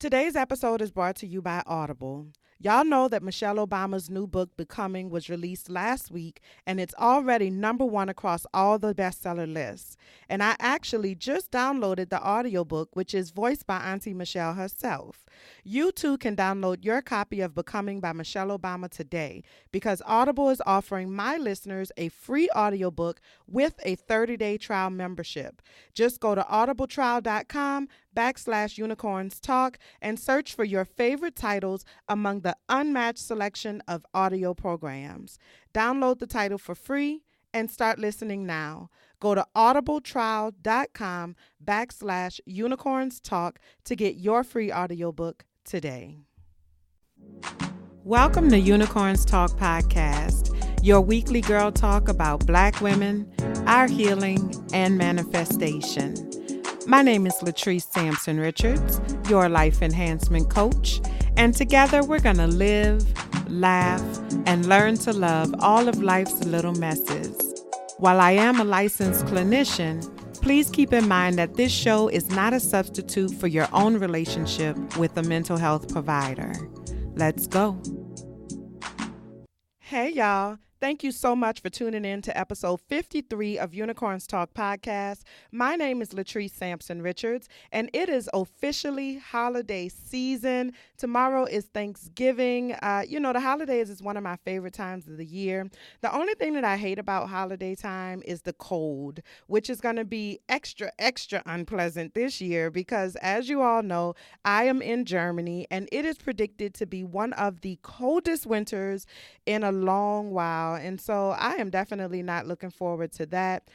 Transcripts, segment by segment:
Today's episode is brought to you by Audible. Y'all know that Michelle Obama's new book, Becoming, was released last week, and it's already #1 across all the bestseller lists. And I actually just downloaded the audiobook, which is voiced by Auntie Michelle herself. You too can download your copy of Becoming by Michelle Obama today, because Audible is offering my listeners a free audiobook with a 30-day trial membership. Just go to audibletrial.com/unicorns talk and search for your favorite titles among the unmatched selection of audio programs. Download the title for free and start listening now. Go to audibletrial.com/unicorns talk to get your free audiobook today. Welcome to Unicorns Talk Podcast, your weekly girl talk about Black women, our healing, and manifestation. My name is Latrice Sampson Richards, your life enhancement coach, and together we're going to live, laugh, and learn to love all of life's little messes. While I am a licensed clinician, please keep in mind that this show is not a substitute for your own relationship with a mental health provider. Let's go. Hey, y'all. Thank you so much for tuning in to episode 53 of Unicorns Talk Podcast. My name is Latrice Sampson Richards, and it is officially holiday season. Tomorrow is Thanksgiving. The holidays is one of my favorite times of the year. The only thing that I hate about holiday time is the cold, which is going to be extra, extra unpleasant this year because, as you all know, I am in Germany, and it is predicted to be one of the coldest winters in a long while. And so I am definitely not looking forward to that.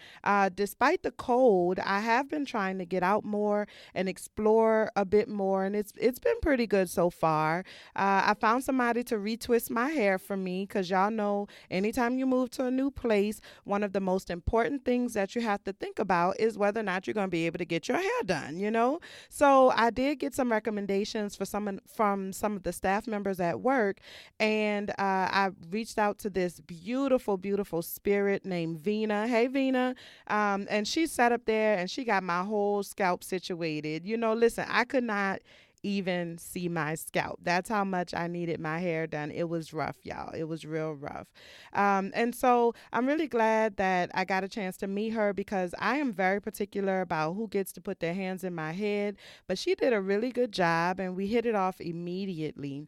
Despite the cold, I have been trying to get out more and explore a bit more, and it's been pretty good so far. I found somebody to retwist my hair for me because y'all know anytime you move to a new place, one of the most important things that you have to think about is whether or not you're going to be able to get your hair done, you know? So I did get some recommendations from some of the staff members at work, and I reached out to this beautiful, beautiful spirit named Vina. Hey, Vina. And she sat up there and she got my whole scalp situated. You know, listen, I could not even see my scalp. That's how much I needed my hair done. It was rough, y'all. It was real rough. And so I'm really glad that I got a chance to meet her because I am very particular about who gets to put their hands in my head. But she did a really good job and we hit it off immediately.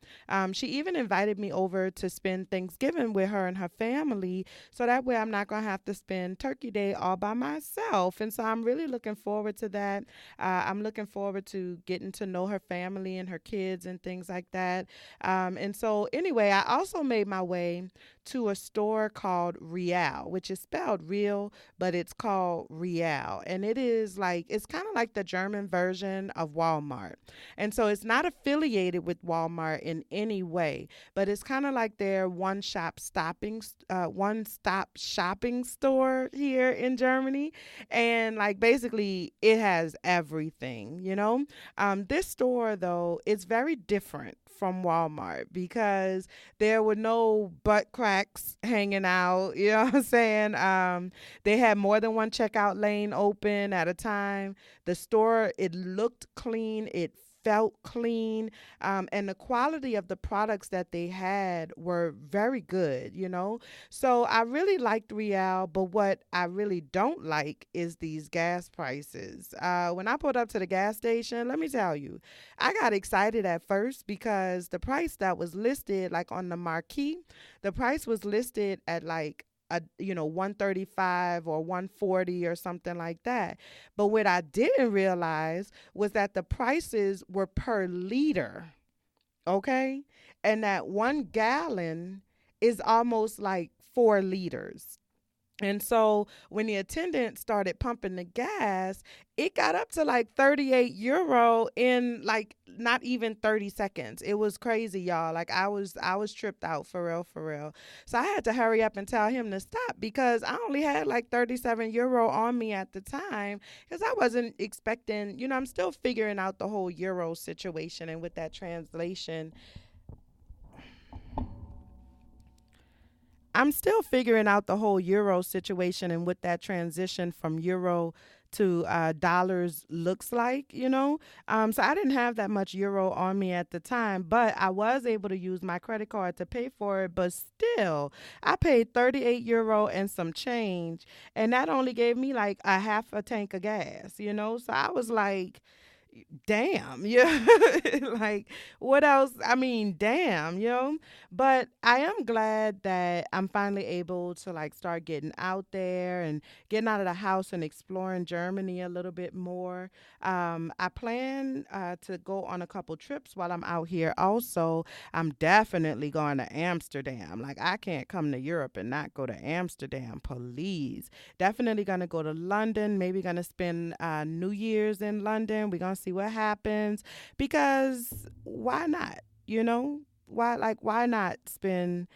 She even invited me over to spend Thanksgiving with her and her family. So that way I'm not going to have to spend Turkey Day all by myself. And so I'm really looking forward to that. I'm looking forward to getting to know her family and her kids and things like that. And so anyway, I also made my way to a store called Real, which is spelled real, but it's called Real. And it's kind of like the German version of Walmart. And so it's not affiliated with Walmart in any way, but it's kind of like their one-stop shopping store here in Germany. And like basically it has everything, you know. This store though, it's very different from Walmart because there were no butt cracks hanging out. You know what I'm saying? They had more than one checkout lane open at a time. The store, it looked clean. It felt clean, and the quality of the products that they had were very good, you know. So I really liked Real, but what I really don't like is these gas prices. When I pulled up to the gas station, let me tell you, I got excited at first because the price that was listed, like on the marquee, the price was listed at like 135 or 140 or something like that. But what I didn't realize was that the prices were per liter. Okay. And that 1 gallon is almost like 4 liters. And so when the attendant started pumping the gas, it got up to like 38 euro in like not even 30 seconds. It was crazy, y'all. Like I was tripped out for real. So I had to hurry up and tell him to stop because I only had like 37 euro on me at the time because I wasn't expecting, I'm still figuring out the whole euro situation and with that translation. I'm still figuring out the whole euro situation and with that transition from euro to dollars looks like, So I didn't have that much euro on me at the time, but I was able to use my credit card to pay for it. But still, I paid 38 euro and some change, and that only gave me like a half a tank of gas. So I was like, damn, yeah. Like, what else? I mean, damn. But I am glad that I'm finally able to like start getting out there and getting out of the house and exploring Germany a little bit more. I plan to go on a couple trips while I'm out here. Also, I'm definitely going to Amsterdam. Like, I can't come to Europe and not go to Amsterdam, please. Definitely going to go to London. Maybe going to spend New Year's in London. We're going to see what happens, because why not? Why not spend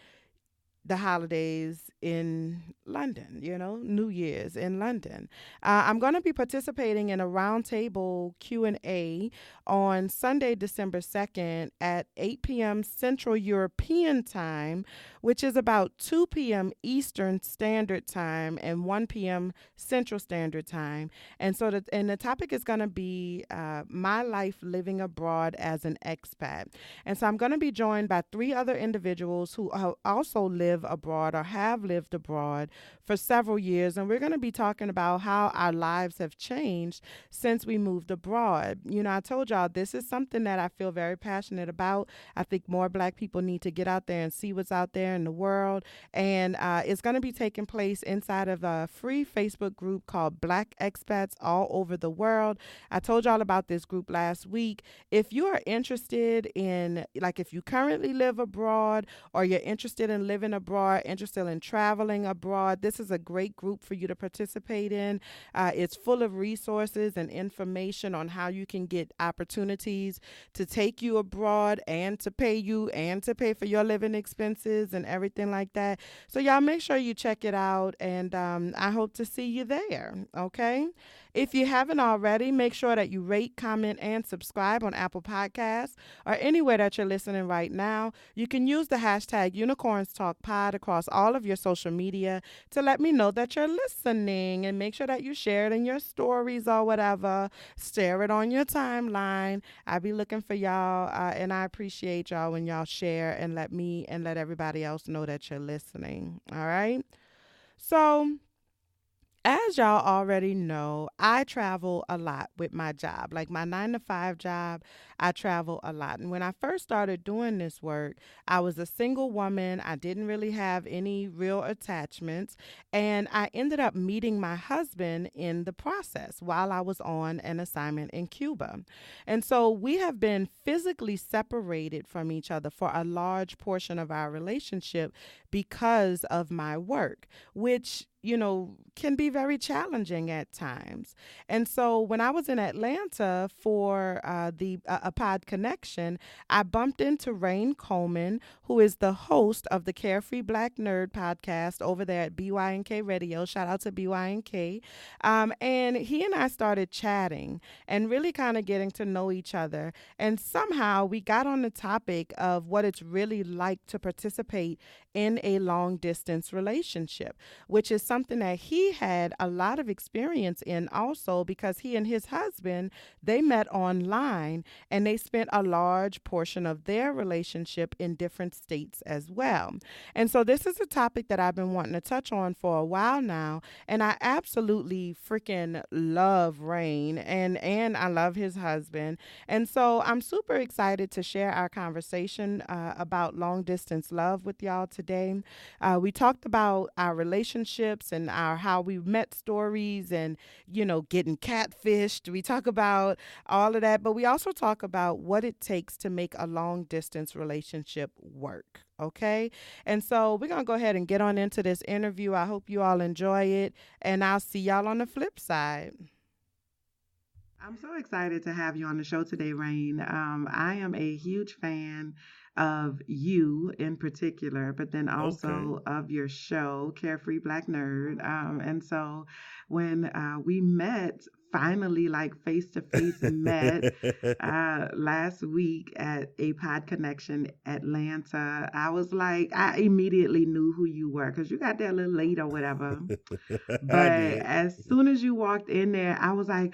the holidays in London, New Year's in London. I'm going to be participating in a roundtable Q&A on Sunday, December 2nd at 8 p.m. Central European Time, which is about 2 p.m. Eastern Standard Time and 1 p.m. Central Standard Time. And the topic is going to be my life living abroad as an expat. And so I'm going to be joined by 3 other individuals who also live abroad or have lived abroad for several years. And we're going to be talking about how our lives have changed since we moved abroad. I told y'all this is something that I feel very passionate about. I think more Black people need to get out there and see what's out there in the world. And it's going to be taking place inside of a free Facebook group called Black Expats All Over the World. I told y'all about this group last week. If you are interested in, like, if you currently live abroad or you're interested in living abroad, interested in traveling abroad, this is a great group for you to participate in. It's full of resources and information on how you can get opportunities to take you abroad and to pay you and to pay for your living expenses and everything like that. So y'all make sure you check it out, and I hope to see you there. Okay. If you haven't already, make sure that you rate, comment, and subscribe on Apple Podcasts or anywhere that you're listening right now. You can use the hashtag Unicorns Talk Pod across all of your social media to let me know that you're listening, and make sure that you share it in your stories or whatever. Share it on your timeline. I be looking for y'all, and I appreciate y'all when y'all share and let me and let everybody else know that you're listening. All right. So, as y'all already know, I travel a lot with my job. Like my 9 to 5 job, I travel a lot. And when I first started doing this work, I was a single woman. I didn't really have any real attachments. And I ended up meeting my husband in the process while I was on an assignment in Cuba. And so we have been physically separated from each other for a large portion of our relationship because of my work, which can be very challenging at times. And so when I was in Atlanta for a pod connection, I bumped into Rhayne Coleman, who is the host of the Carefree Black Nerd podcast over there at BYNK Radio. Shout out to BYNK. And he and I started chatting and really kind of getting to know each other. And somehow we got on the topic of what it's really like to participate in a long distance relationship, which is something that he had a lot of experience in also, because he and his husband, they met online and they spent a large portion of their relationship in different states as well. And so this is a topic that I've been wanting to touch on for a while now, and I absolutely freaking love Rhayne, and I love his husband. And so I'm super excited to share our conversation about long distance love with y'all today. We talked about our relationships and our how we met stories and, getting catfished. We talk about all of that, but we also talk about what it takes to make a long distance relationship work. Okay. And so we're going to go ahead and get on into this interview. I hope you all enjoy it, and I'll see y'all on the flip side. I'm so excited to have you on the show today, Rhayne. I am a huge fan of you in particular, but then also of your show, Carefree Black Nerd. And so when we met finally like face to face met last week at a Pod Connection Atlanta. I was like, I immediately knew who you were because you got there a little late or whatever. I But did. as soon as you walked in there, I was like,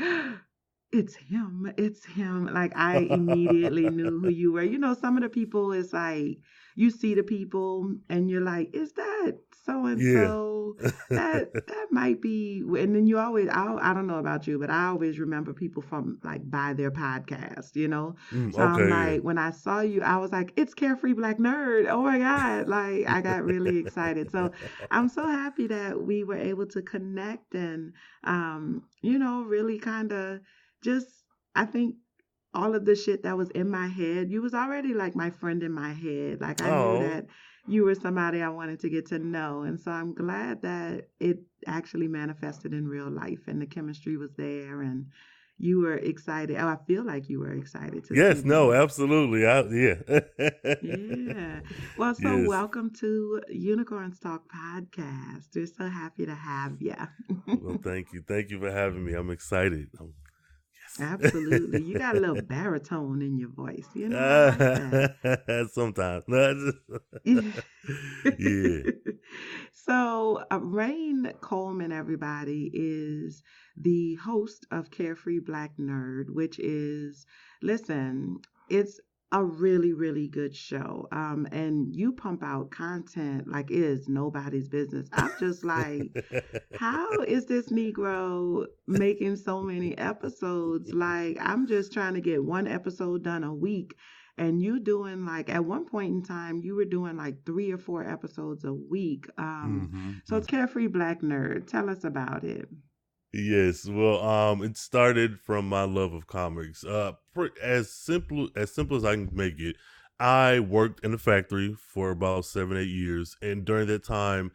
it's him. It's him. Like I immediately knew who you were. You know, some of the people is like you see the people and you're like, is that so and Yeah. so? That might be. And then you always, I don't know about you, but I always remember people from like by their podcast. You know, so I'm Okay, yeah. like, when I saw you, I was like, it's Carefree Black Nerd. Oh my God! Like I got really excited. So I'm so happy that we were able to connect and you know, really kind of just I think all of the shit that was in my head, you was already like my friend in my head. Like I knew Oh, that you were somebody I wanted to get to know. And so I'm glad that it actually manifested in real life and the chemistry was there and you were excited. Oh, I feel like you were excited to see yes, no, me. absolutely. Yeah. Yeah. Well, so Yes. welcome to Unicorns Talk podcast. We're so happy to have you. Well, thank you. Thank you for having me. I'm excited. Yes. Absolutely. You got a little baritone in your voice. You know, I like that. Sometimes. No, yeah. So, Rhayne Coleman, everybody, is the host of Carefree Black Nerd, which is, listen, it's a really, really good show. And you pump out content like it is nobody's business. I'm just like, how is this Negro making so many episodes? Like, I'm just trying to get one episode done a week. And you doing like at one point in time, you were doing like 3 or 4 episodes a week. So hmm it's Carefree Black Nerd. Tell us about it. Yes, well, it started from my love of comics. As simple as I can make it. I worked in a factory for about 7, 8 years, and during that time,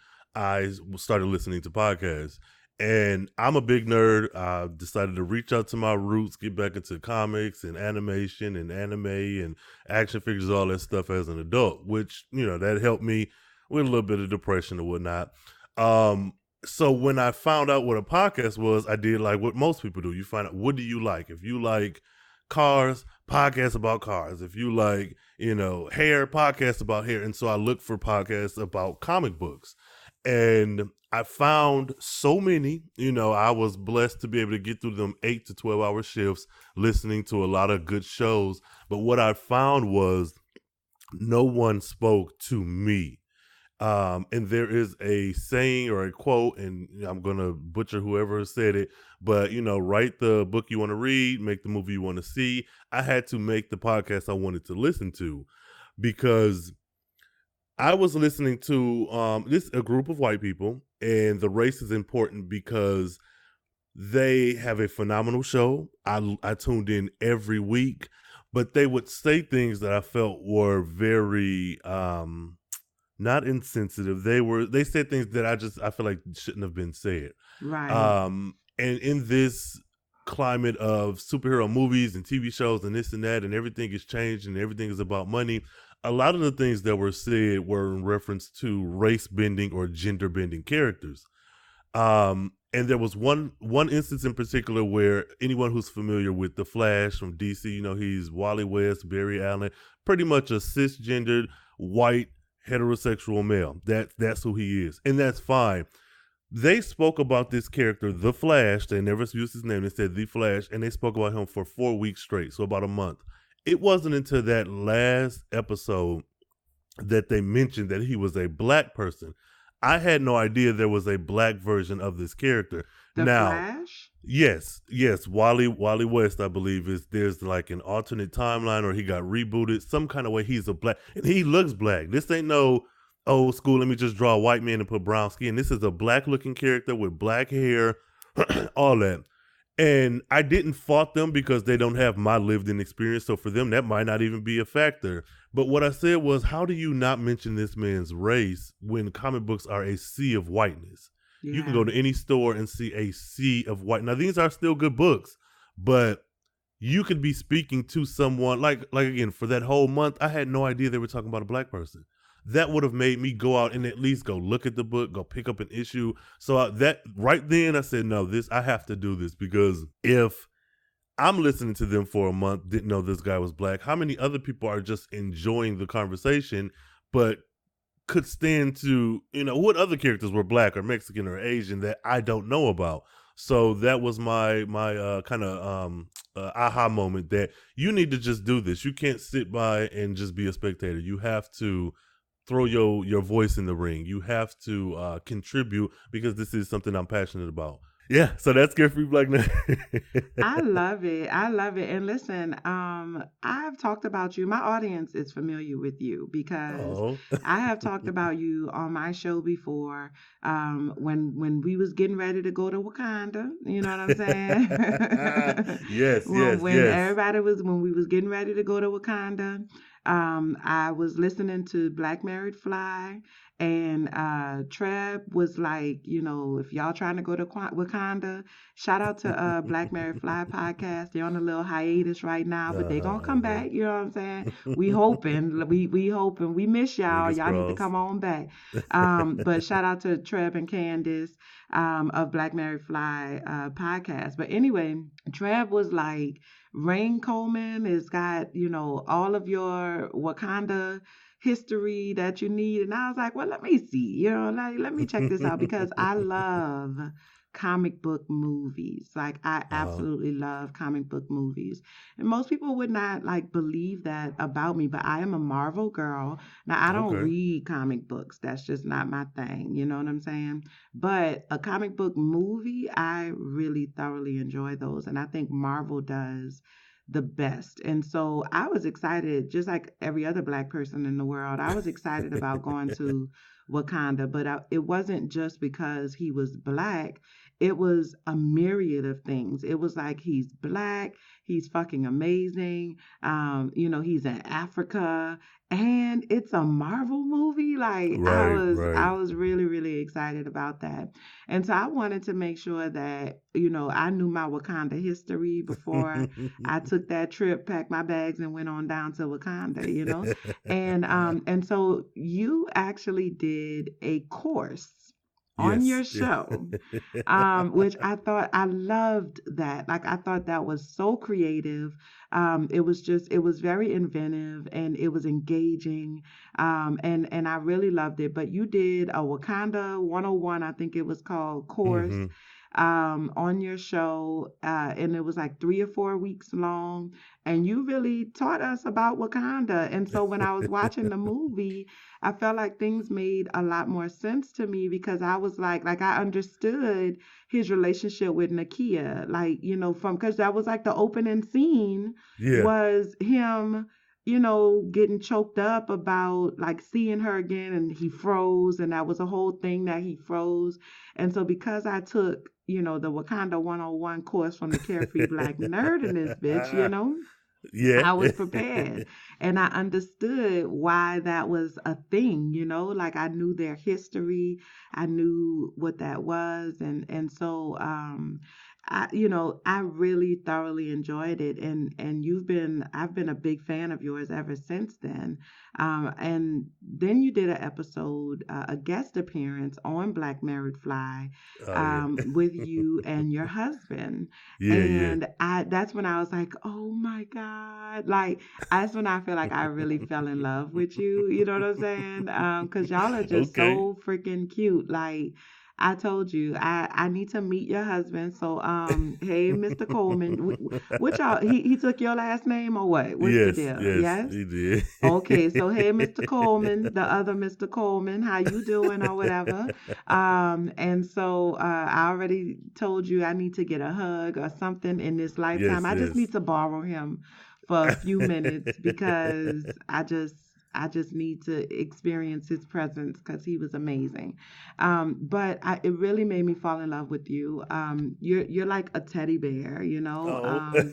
started listening to podcasts. And I'm a big nerd. I decided to reach out to my roots, get back into comics and animation and anime and action figures, all that stuff as an adult, which that helped me with a little bit of depression and whatnot. Um, so when I found out what a podcast was, I did like what most people do. You find out, what do you like? If you like cars, podcasts about cars. If you like, hair, podcasts about hair. And so I looked for podcasts about comic books. And I found so many. I was blessed to be able to get through them 8 to 12 hour shifts listening to a lot of good shows. But what I found was no one spoke to me. And there is a saying or a quote, and I'm going to butcher whoever said it, but, write the book you want to read, make the movie you want to see. I had to make the podcast I wanted to listen to because I was listening to a group of white people, and the race is important because they have a phenomenal show. I tuned in every week, but they would say things that I felt were very not insensitive. They said things that I feel like shouldn't have been said. Right. And in this climate of superhero movies and TV shows and this and that, and everything is changed and everything is about money, a lot of the things that were said were in reference to race bending or gender bending characters. And there was one instance in particular where anyone who's familiar with the Flash from DC, he's Wally West, Barry Allen, pretty much a cisgendered white heterosexual male. That's who he is, and that's fine. They spoke about this character, the Flash. They never used his name. They said the Flash, and they spoke about him for 4 weeks straight, so about a month. It wasn't until that last episode that they mentioned that he was a black person. I had no idea there was a black version of this character. The Now, Flash? yes. Wally West, I believe, there's like an alternate timeline, or he got rebooted some kind of way. He's a black, and he looks black. This ain't no old school. Let me just draw a white man and put brown skin. This is a black looking character with black hair, all that. And I didn't fault them because they don't have my lived in experience. So for them, that might not even be a factor. But what I said was, how do you not mention this man's race when comic books are a sea of whiteness? You can Yeah. go to any store and see a sea of white. Now, these are still good books, but you could be speaking to someone like again, for that whole month, I had no idea they were talking about a black person. that would have made me go out and at least go look at the book, go pick up an issue. So that right then I said, no, I have to do this, because if I'm listening to them for a month, didn't know this guy was black, how many other people are just enjoying the conversation, but could stand to, what other characters were black or Mexican or Asian that I don't know about. So that was my kind of aha moment, that you need to just do this. You can't sit by and just be a spectator. You have to throw your voice in the ring. You have to contribute, because this is something I'm passionate about. Yeah, so that's Carefree Black Nerd. I love it. I love it. And listen, I've talked about you. My audience is familiar with you because Oh. I have talked about you on my show before. When we was getting ready to go to Wakanda, you know what I'm saying? Yes, when yes, when yes. everybody was when we was getting ready to go to Wakanda, I was listening to Black Married Fly, and Treb was like, if y'all trying to go to Wakanda, shout out to Black Married Fly podcast. They're on a little hiatus right now, but they gonna come back. You know what I'm saying? We hoping, we hoping. We miss y'all. Fingers Y'all need to crossed. come on back. But shout out to Treb and Candace of Black Married Fly podcast. But anyway, Treb was like, Rhayne Coleman has got, all of your Wakanda history that you need. And I was like, well, let me see, let me check this out, because I love comic book movies. Like, I absolutely love comic book movies. And most people would not like believe that about me, but I am a Marvel girl. Now, I don't Okay. read comic books. That's just not my thing. You know what I'm saying? But a comic book movie, I really thoroughly enjoy those. And I think Marvel does the best. And so I was excited, just like every other black person in the world. I was excited about going to Wakanda, but it wasn't just because he was black. It was a myriad of things. It was like, he's black, he's fucking amazing. He's in Africa, and it's a Marvel movie. Like, I Right, was right. I was really, really excited about that. And so I wanted to make sure that, I knew my Wakanda history before I took that trip, packed my bags, and went on down to Wakanda. And so you actually did a course on Yes. your show, which I loved that. Like, I thought that was so creative. It was very inventive, and it was engaging. And I really loved it. But you did a Wakanda 101, I think it was called, course Hmm. on your show, and it was like 3 or 4 weeks long, and you really taught us about Wakanda. And so when I was watching the movie, I felt like things made a lot more sense to me, because I was like I understood his relationship with Nakia, like, from, because that was like the opening scene Yeah. was him, getting choked up about like seeing her again, and he froze, and that was a whole thing that he froze. And so because I took, the Wakanda 101 course from the Carefree Black Nerd in this bitch, Yeah. I was prepared, and I understood why that was a thing, like I knew their history, I knew what that was. And so I really thoroughly enjoyed it, and I've been a big fan of yours ever since then. And then you did an episode, a guest appearance on Black Married Fly, Oh yeah. with you and your husband. Yeah, yeah. And that's when I was like, oh my God. Like, that's when I feel like I really fell in love with you. You know what I'm saying? Because y'all are just Okay. so freaking cute. Like, I told you, I need to meet your husband. So, hey, Mr. Coleman, what y'all, he took your last name or what? What's the Yes, deal? yes, Yes? he did. Okay, so hey, Mr. Coleman, the other Mr. Coleman, how you doing or whatever? And so I already told you I need to get a hug or something in this lifetime. Yes, I just yes. need to borrow him for a few minutes, because I just need to experience his presence, because he was amazing. It really made me fall in love with you. You're like a teddy bear, Oh.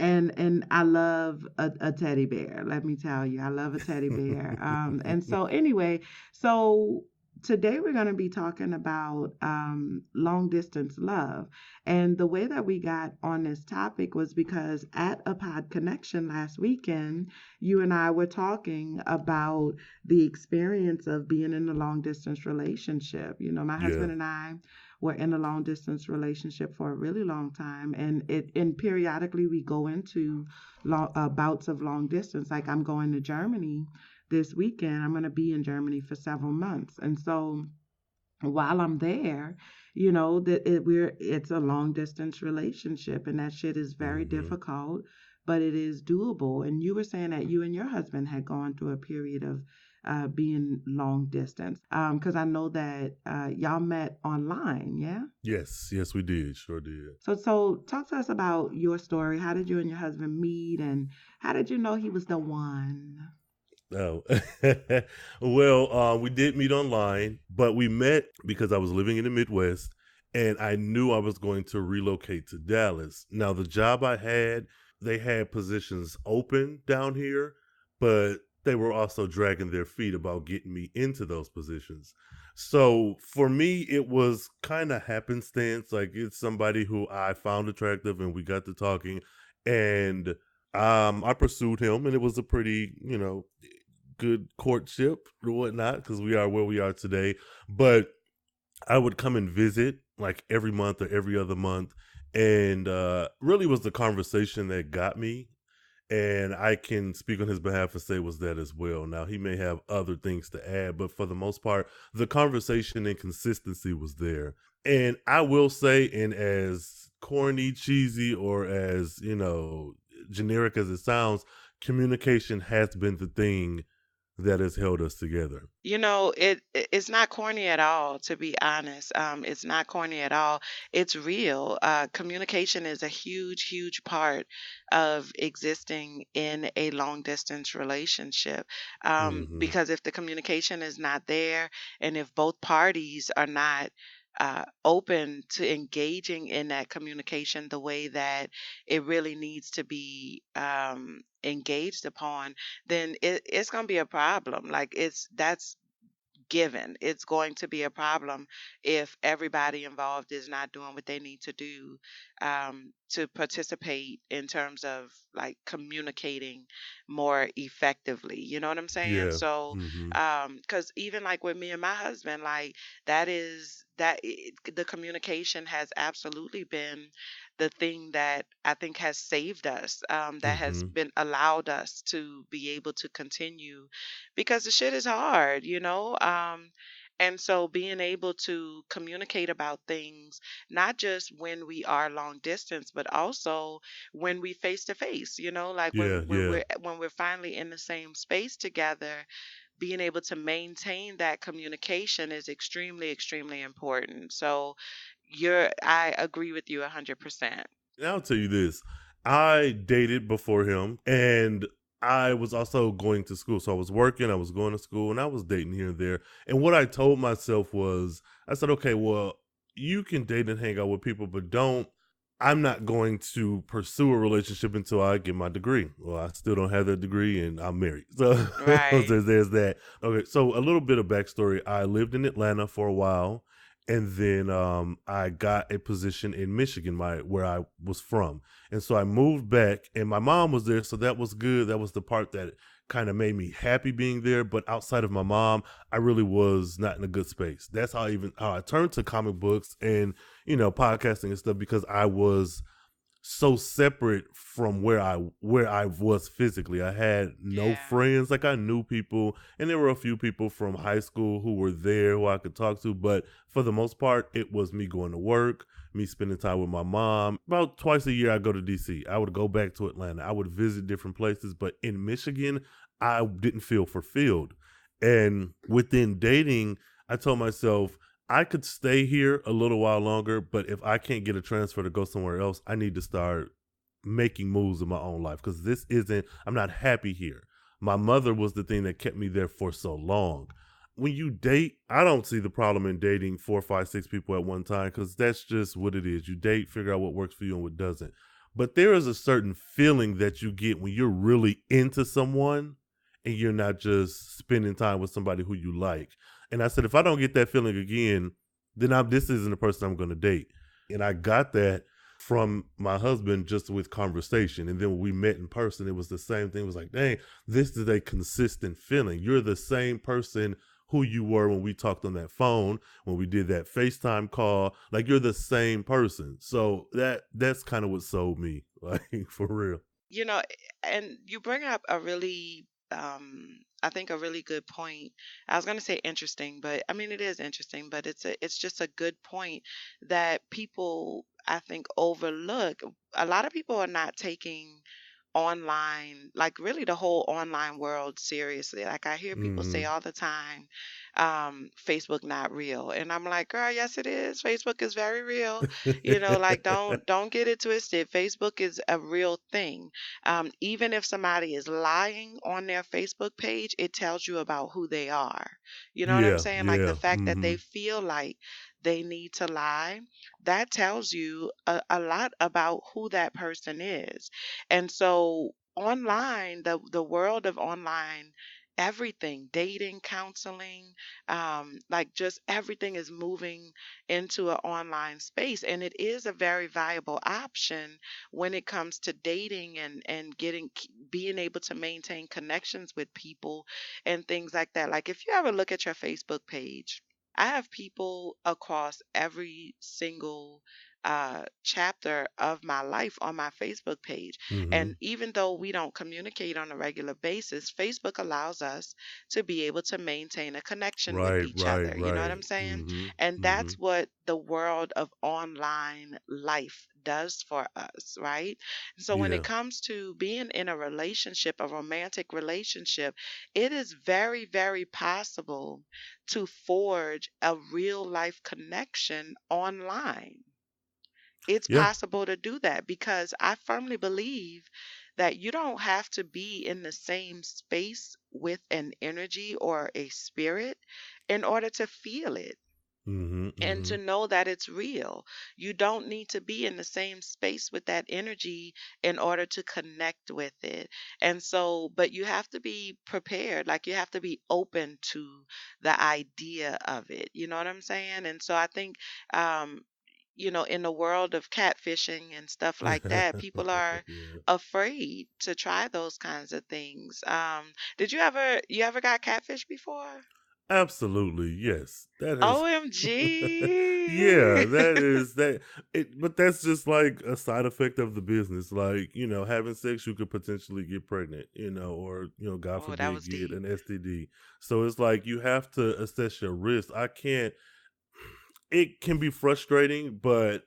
and I love a teddy bear. Let me tell you, I love a teddy bear. And so anyway, so today we're going to be talking about long distance love. And the way that we got on this topic was because at a pod connection last weekend, you and I were talking about the experience of being in a long distance relationship. You know, my Yeah. husband and I were in a long distance relationship for a really long time, and periodically we go into bouts of long distance. Like I'm going to Germany this weekend. I'm going to be in Germany for several months. And so while I'm there, you know, it's a long distance relationship, and that shit is very Hmm. difficult, but it is doable. And you were saying that you and your husband had gone through a period of being long distance, because I know that y'all met online, yeah. Yes, yes, we did. Sure did. So talk to us about your story. How did you and your husband meet, and how did you know he was the one? Oh, well, we did meet online, but we met because I was living in the Midwest and I knew I was going to relocate to Dallas. Now, the job I had, they had positions open down here, but they were also dragging their feet about getting me into those positions. So for me, it was kind of happenstance. Like it's somebody who I found attractive and we got to talking and I pursued him and it was a pretty, good courtship or whatnot because we are where we are today. But I would come and visit like every month or every other month. And really was the conversation that got me. And I can speak on his behalf and say it was that as well. Now, he may have other things to add, but for the most part, the conversation and consistency was there. And I will say, and as corny, cheesy, or as, generic as it sounds, communication has been the thing that has held us together. You know, it's not corny at all, to be honest. It's not corny at all. It's real. Communication is a huge, huge part of existing in a long distance relationship. Hmm. Because if the communication is not there, and if both parties are not open to engaging in that communication the way that it really needs to be engaged upon, then it's going to be a problem. Like that's given. It's going to be a problem if everybody involved is not doing what they need to do to participate in terms of like communicating more effectively. You know what I'm saying? Yeah. So, Hmm. because even like with me and my husband, like the communication has absolutely been the thing that I think has saved us, that has Hmm. been allowed us to be able to continue because the shit is hard, you know? And so being able to communicate about things, not just when we are long distance, but also when we face to face, you know, like Yeah. Yeah. when we're finally in the same space together, being able to maintain that communication is extremely, extremely important. So I agree with you 100%. And I'll tell you this. I dated before him and I was also going to school. So I was working, I was going to school, and I was dating here and there. And what I told myself was, I said, okay, well, you can date and hang out with people, but I'm not going to pursue a relationship until I get my degree. Well, I still don't have that degree and I'm married. So Right. there's that. Okay. So a little bit of backstory. I lived in Atlanta for a while and then I got a position in Michigan, where I was from, and so I moved back, and my mom was there, so that was good. That was the part that kind of made me happy being there. But outside of my mom, I really was not in a good space. That's how I turned to comic books and podcasting and stuff because I was so separate from where I was physically. I had no Yeah. friends. Like I knew people and there were a few people from high school who were there who I could talk to, but for the most part it was me going to work, me spending time with my mom. About twice a year I go to DC. I would go back to Atlanta. I would visit different places, but in Michigan I didn't feel fulfilled. And within dating, I told myself I could stay here a little while longer, but if I can't get a transfer to go somewhere else, I need to start making moves in my own life because I'm not happy here. My mother was the thing that kept me there for so long. When you date, I don't see the problem in dating 4, 5, 6 people at one time because that's just what it is. You date, figure out what works for you and what doesn't. But there is a certain feeling that you get when you're really into someone and you're not just spending time with somebody who you like. And I said, if I don't get that feeling again, then this isn't the person I'm going to date. And I got that from my husband just with conversation. And then when we met in person, it was the same thing. It was like, dang, this is a consistent feeling. You're the same person who you were when we talked on that phone, when we did that FaceTime call. Like, you're the same person. So that's kind of what sold me, like, for real. You know, and you bring up a really, I think a really good point. I was going to say interesting, but I mean, it is interesting, but it's just a good point that people, I think, overlook. A lot of people are not taking online, like really the whole online world seriously. Like I hear people say Mm-hmm. all the time, Facebook not real. And I'm like, girl, yes it is. Facebook is very real. You know, like don't get it twisted. Facebook is a real thing. Even if somebody is lying on their Facebook page, it tells you about who they are. You know what I'm Yeah, saying? Like the yeah. fact that Mm-hmm. they feel like they need to lie, that tells you a lot about who that person is. And so online, the world of online, everything, dating, counseling, like just everything is moving into an online space. And it is a very viable option when it comes to dating and being able to maintain connections with people and things like that. Like if you ever look at your Facebook page, I have people across every single chapter of my life on my Facebook page. Mm-hmm. And even though we don't communicate on a regular basis, Facebook allows us to be able to maintain a connection with Right, each right, other. You know what right. I'm saying? Mm-hmm. And Mm-hmm. that's what the world of online life does for us, right? So when it Yeah. comes to being in a relationship, a romantic relationship, it is very, very possible to forge a real life connection online. It's Yeah. possible to do that because I firmly believe that you don't have to be in the same space with an energy or a spirit in order to feel it Mm-hmm. and Mm-hmm. to know that it's real. You don't need to be in the same space with that energy in order to connect with it. And so, but you have to be prepared, like you have to be open to the idea of it. You know what I'm saying? And so I think, um, in the world of catfishing and stuff like that, people are Yeah. afraid to try those kinds of things. Did you ever got catfish before? Absolutely, yes. That has yeah, OMG. that is that it but that's just like a side effect of the business. Like, having sex you could potentially get pregnant, or God Oh, that forbid was get deep. an STD. So it's like you have to assess your risk. I can't It can be frustrating, but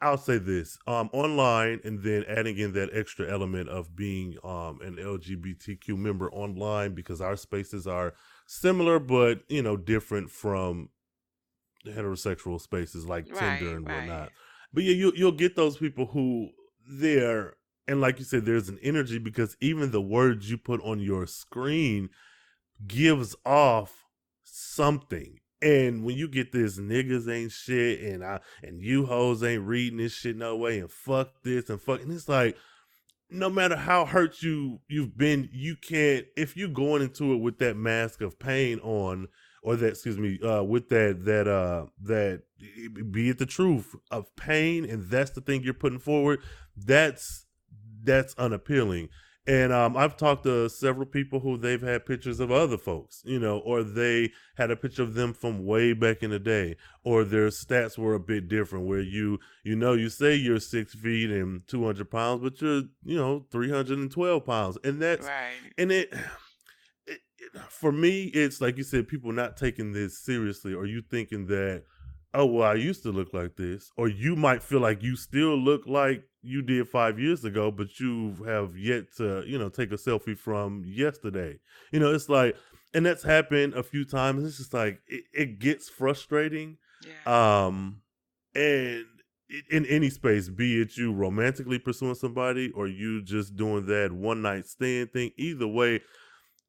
I'll say this: online, and then adding in that extra element of being an LGBTQ member online, because our spaces are similar, but different from heterosexual spaces like Tinder Right, and right. whatnot. But yeah, you'll get those people who there, and like you said, there's an energy because even the words you put on your screen gives off something. And when you get this niggas ain't shit and you hoes ain't reading this shit no way and fuck this and fuck, and it's like no matter how hurt you've been, you can't, if you going into it with that mask of pain on, or that, excuse me, with that be it the truth of pain, and that's the thing you're putting forward, that's unappealing. And I've talked to several people who they've had pictures of other folks, or they had a picture of them from way back in the day, or their stats were a bit different, where you say you're 6 feet and 200 pounds, but you're 312 pounds, and that's Right. and for me, it's like you said, people not taking this seriously, or you thinking that, oh well, I used to look like this, or you might feel like you still look like you did 5 years ago, but you have yet to take a selfie from yesterday. It's like, and that's happened a few times. It's just like it gets frustrating, Yeah. um, and in any space, be it you romantically pursuing somebody or you just doing that one night stand thing. Either way,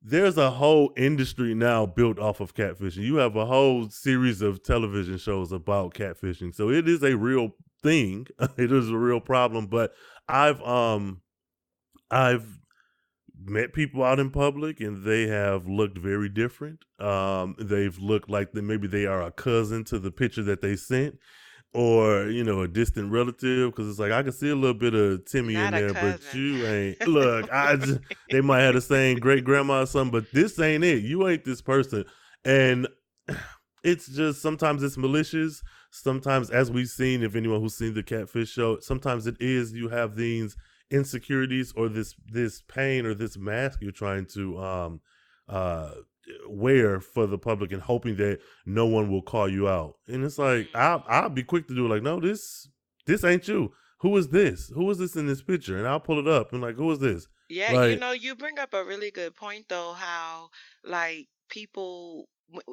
there's a whole industry now built off of catfishing. You have a whole series of television shows about catfishing. So it is a real thing. It is a real problem. But I've I've met people out in public and they have looked very different. They've looked like maybe they are a cousin to the picture that they sent, or a distant relative, because it's like I can see a little bit of Timmy in Not a there, but cousin. you ain't. Look, they might have the same great grandma or something, but this ain't it. You ain't this person, and it's just sometimes it's malicious. Sometimes, as we've seen, if anyone who's seen the Catfish show, sometimes it is you have these insecurities or this pain or this mask you're trying to uh wear for the public and hoping that no one will call you out. And it's like I'll be quick to do it, like, no, this ain't you. Who is this? Who is this in this picture? And I'll pull it up and like, who is this? Yeah, Like, you bring up a really good point though, how like people,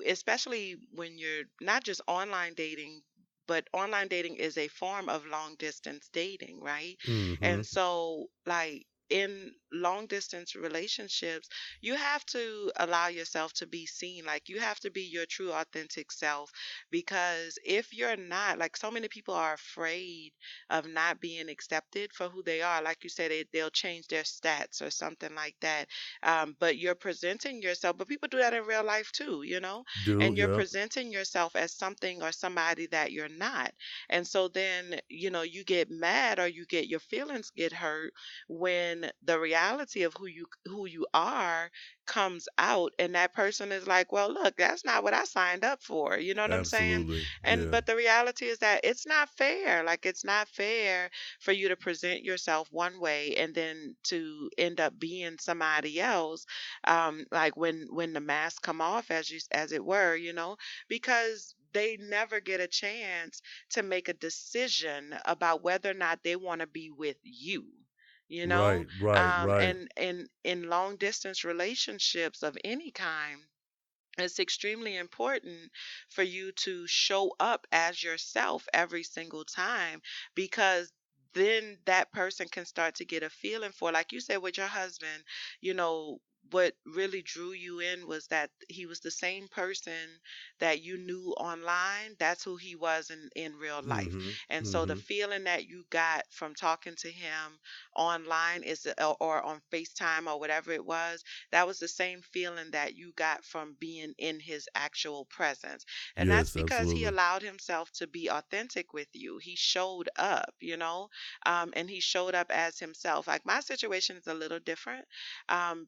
especially when you're not just online dating, but online dating is a form of long distance dating, right? mm-hmm. And so, like, in long distance relationships, you have to allow yourself to be seen. Like, you have to be your true, authentic self. Because if you're not, like, so many people are afraid of not being accepted for who they are. Like you said, they'll change their stats or something like that. But you're presenting yourself, but people do that in real life too, Do and you're yep. presenting yourself as something or somebody that you're not. And so then, you get mad or your feelings get hurt when the reality of who you are comes out, and that person is like, well, look, that's not what I signed up for. You know what I'm saying? Absolutely. And Yeah. but the reality is that it's not fair. Like, it's not fair for you to present yourself one way and then to end up being somebody else. Like when the masks come off, as it were, because they never get a chance to make a decision about whether or not they want to be with you. You know, Right, right, right. and in long distance relationships of any kind, it's extremely important for you to show up as yourself every single time, because then that person can start to get a feeling for, like you said with your husband, you know, what really drew you in was that he was the same person that you knew online. That's who he was in real life. Mm-hmm. And so the Mm-hmm. feeling that you got from talking to him online or on FaceTime or whatever it was, that was the same feeling that you got from being in his actual presence. And that's Yes, because he absolutely. allowed himself to be authentic with you. He showed up, and he showed up as himself. Like, my situation is a little different,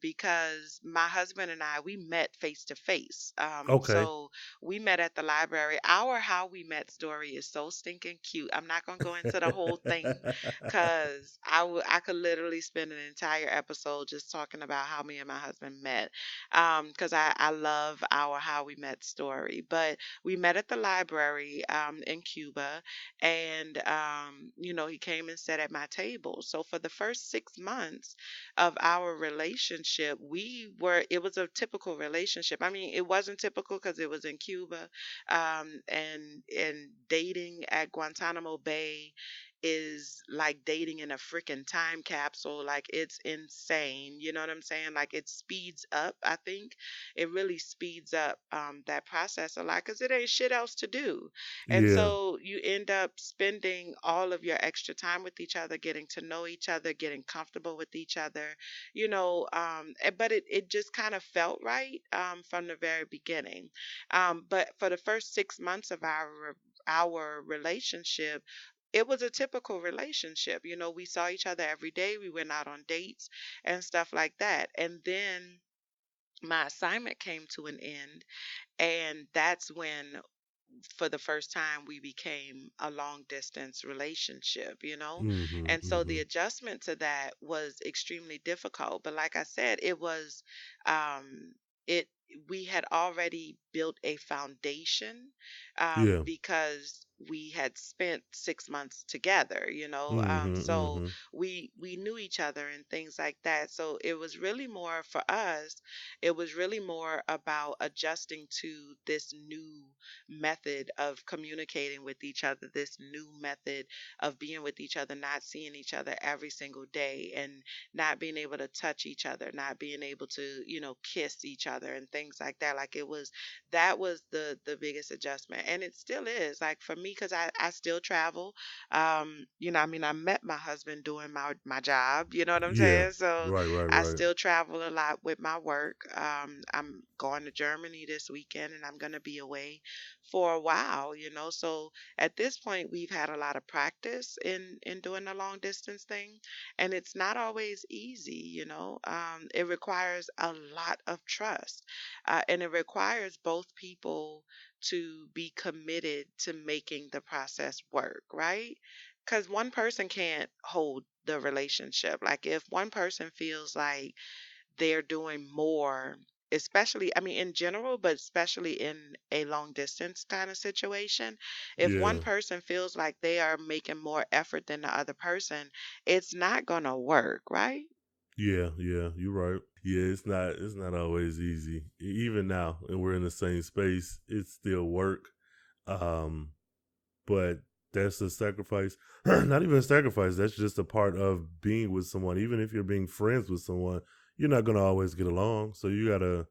because my husband and I, we met face to face. Okay. So we met at the library. Our how we met story is so stinking cute. I'm not going to go into the whole thing, because I could literally spend an entire episode just talking about how me and my husband met. Because I love our how we met story. But we met at the library in Cuba, and he came and sat at my table. So for the first 6 months of our relationship, it was a typical relationship. I mean, it wasn't typical because it was in Cuba, and dating at Guantanamo Bay is like dating in a freaking time capsule. Like, it's insane. You know what I'm saying? Like, it speeds up. I think it really speeds up that process a lot, because it ain't shit else to do. And Yeah. so you end up spending all of your extra time with each other, getting to know each other, getting comfortable with each other, but it just kind of felt right from the very beginning. But for the first 6 months of our relationship, it was a typical relationship. We saw each other every day. We went out on dates and stuff like that. And then my assignment came to an end. And that's when, for the first time, we became a long distance relationship. Mm-hmm. And so Mm-hmm. the adjustment to that was extremely difficult. But like I said, um, it, we had already built a foundation, Yeah. because we had spent 6 months together, Mm-hmm. so Mm-hmm. we knew each other and things like that. So it was really more for us, it was really more about adjusting to this new method of communicating with each other, this new method of being with each other, not seeing each other every single day, and not being able to touch each other, not being able to, kiss each other and things like that. Like, that was the biggest adjustment. And it still is. Like, for me, me because I still travel. I mean, I met my husband doing my job. You know what I'm Yeah. saying? So Right, right, I right. still travel a lot with my work. I'm going to Germany this weekend, and I'm going to be away for a while. So at this point, we've had a lot of practice in doing the long distance thing, and it's not always easy. It requires a lot of trust, and it requires both people to be committed to making the process work, right? Because one person can't hold the relationship. Like if one person feels like they're doing more, especially, I mean, in general, but especially in a long distance kind of situation, if one Yeah. person feels like they are making more effort than the other person, it's not going to work, right? Yeah, yeah, you're right. Yeah, it's not always easy. Even now, and we're in the same space, it's still work. Um, but that's a sacrifice. Not even a sacrifice. That's just a part of being with someone. Even if you're being friends with someone, you're not gonna always get along. So you gotta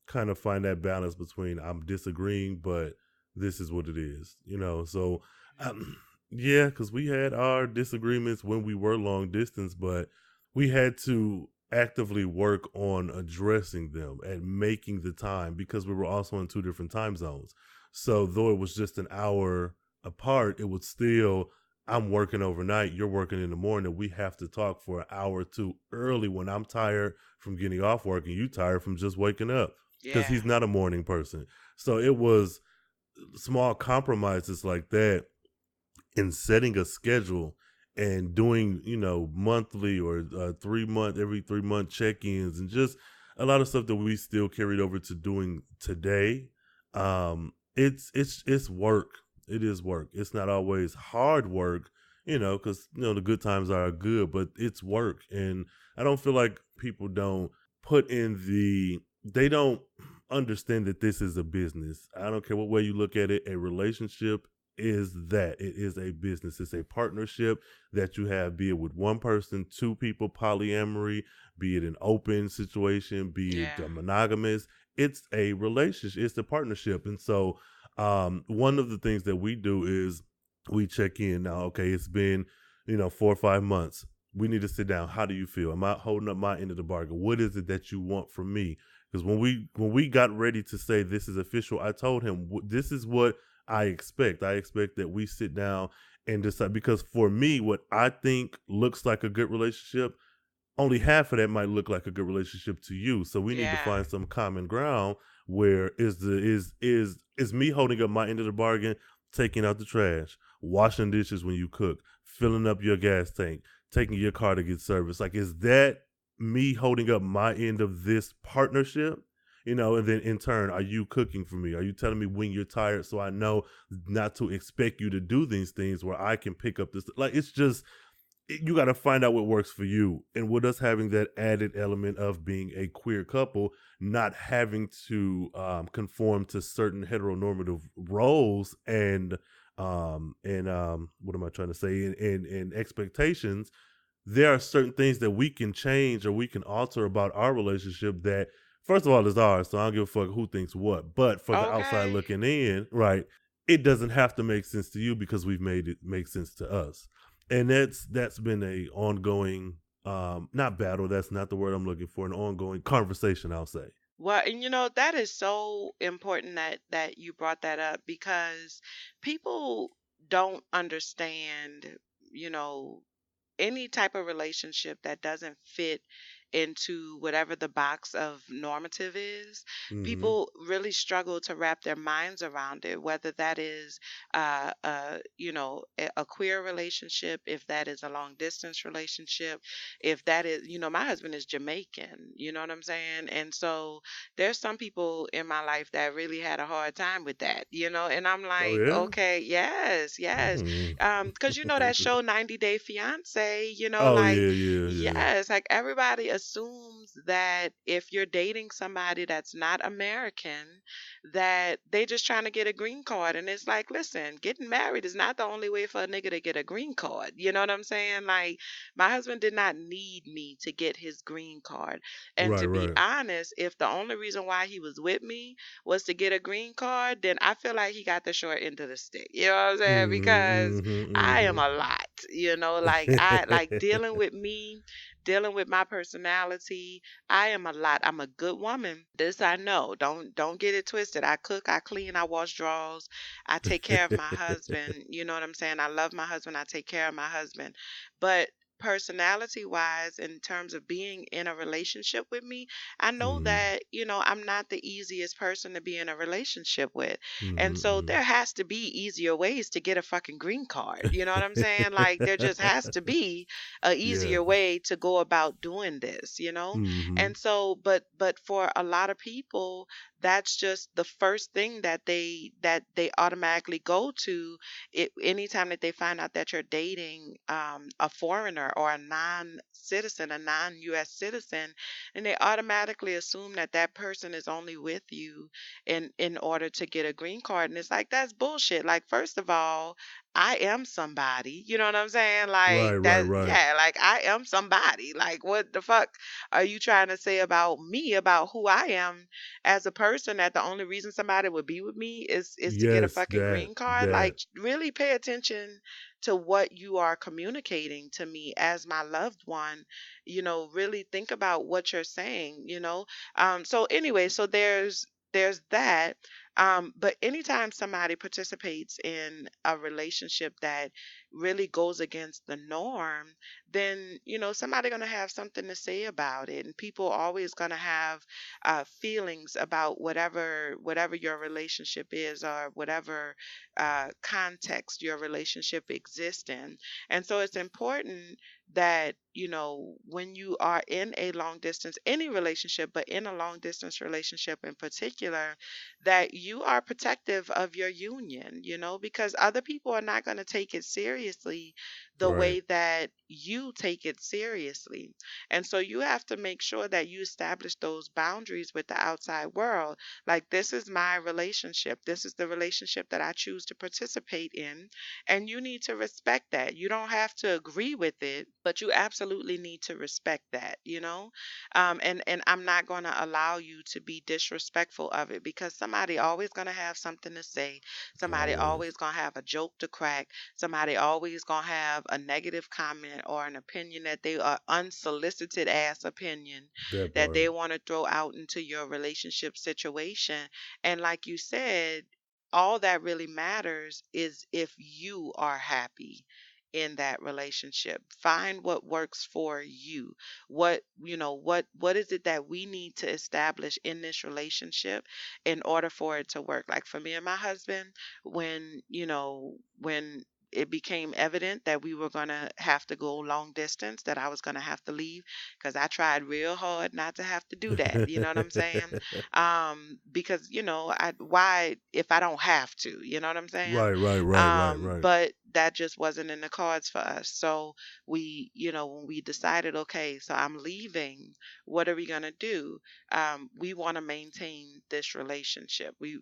kind of find that balance between I'm disagreeing, but this is what it is. So yeah, because we had our disagreements when we were long distance, but we had to actively work on addressing them and making the time because we were also in two different time zones. So though it was just an hour apart, it would still, I'm working overnight, you're working in the morning. We have to talk for an hour or two early when I'm tired from getting off work and you tired from just waking up because Yeah. he's not a morning person. So it was small compromises like that in setting a schedule and doing monthly or every 3 month check-ins and just a lot of stuff that we still carried over to doing today. It's work. It is work. It's not always hard work, because the good times are good, but it's work. And I don't feel like people don't put in they don't understand that this is a business. I don't care what way you look at it. A relationship is that it is a business. It's a partnership that you have, be it with one person, two people, polyamory, be it an open situation, be it Yeah. monogamous. It's a relationship. It's a partnership. And so one of the things that we do is we check in now. Okay, it's been 4 or 5 months. We need to sit down. How do you feel? Am I holding up my end of the bargain? What is it that you want from me? Because when we got ready to say this is official, I told him this is what I expect. I expect that we sit down and decide, because for me, what I think looks like a good relationship, only half of that might look like a good relationship to you. So we need to Yeah. find some common ground where is me holding up my end of the bargain, taking out the trash, washing dishes when you cook, filling up your gas tank, taking your car to get service. Like, is that me holding up my end of this partnership? And then in turn, are you cooking for me? Are you telling me when you're tired so I know not to expect you to do these things where I can pick up this? Like, it's just, you got to find out what works for you. And with us having that added element of being a queer couple, not having to conform to certain heteronormative roles and what am I trying to say? And expectations, there are certain things that we can change or we can alter about our relationship that, first of all, is ours. So I don't give a fuck who thinks what. But for the outside Okay. looking in, right, it doesn't have to make sense to you because we've made it make sense to us. And that's been a ongoing, not battle, that's not the word I'm looking for, an ongoing conversation, I'll say. Well, and that is so important that you brought that up because people don't understand, you know, any type of relationship that doesn't fit into whatever the box of normative is, Mm-hmm. people really struggle to wrap their minds around it, whether that is a queer relationship, if that is a long distance relationship, if that is, my husband is Jamaican, you know what I'm saying? And so there's some people in my life that really had a hard time with that, and I'm Oh like, yeah. okay, yes, yes. Mm-hmm. Because that show 90 Day Fiance, Oh like, yeah, yeah, yeah. yes, like everybody assumes that if you're dating somebody that's not American, that they just trying to get a green card. And it's like, listen, getting married is not the only way for a nigga to get a green card. You know what I'm saying? Like, my husband did not need me to get his green card. And Right, to be right. honest, if the only reason why he was with me was to get a green card, then I feel like he got the short end of the stick. You know what I'm saying? Because I am Mm-hmm. a lot, like I like dealing with me, dealing with my personality. I am a lot. I'm a good woman. This I know. Don't get it twisted. I cook, I clean, I wash drawers. I take care of my husband. You know what I'm saying? I love my husband. I take care of my husband. But personality wise, in terms of being in a relationship with me, I know Mm-hmm. that, I'm not the easiest person to be in a relationship with. And so Mm-hmm. there has to be easier ways to get a fucking green card. You know what I'm saying? Like, there just has to be a Yeah. easier way to go about doing this. Mm-hmm. And so, but for a lot of people, that's just the first thing that they automatically go to anytime that they find out that you're dating a foreigner or a non-citizen, a non-US citizen, and they automatically assume that that person is only with you in order to get a green card. And it's like, that's bullshit. Like, first of all, I am somebody. You know what I'm saying? Right, Like right, that, right. yeah, like I am somebody. Like, what the fuck are you trying to say about me, about who I am as a person, that the only reason somebody would be with me is to get a Yes, fucking green card? that. Like, really pay attention to what you are communicating to me as my loved one. Really think about what you're saying. So anyway, so there's that. But anytime somebody participates in a relationship that really goes against the norm, then somebody gonna have something to say about it, and people always gonna have feelings about whatever your relationship is, or whatever context your relationship exists in. And so it's important that when you are in a long distance, any relationship, but in a long distance relationship in particular, that you are protective of your union, because other people are not going to take it seriously the Right. way that you take it seriously. And so you have to make sure that you establish those boundaries with the outside world. Like, this is my relationship. This is the relationship that I choose to participate in. And you need to respect that. You don't have to agree with it, but you absolutely need to respect that. And I'm not going to allow you to be disrespectful of it, because somebody always going to have something to say. Somebody Always. always going to have a joke to crack. Somebody always going to have a negative comment or an opinion that they are unsolicited ass opinion That that part. they want to throw out into your relationship situation. And like you said, all that really matters is if you are happy in that relationship. Find what works for you. What is it that we need to establish in this relationship in order for it to work? Like, for me and my husband, when it became evident that we were going to have to go long distance, that I was going to have to leave, because I tried real hard not to have to do that. You know what I'm saying? Because why, if I don't have to? You know what I'm saying? Right, right, right, right, right. But that just wasn't in the cards for us. So when we decided, okay, so I'm leaving, what are we gonna do? We want to maintain this relationship. He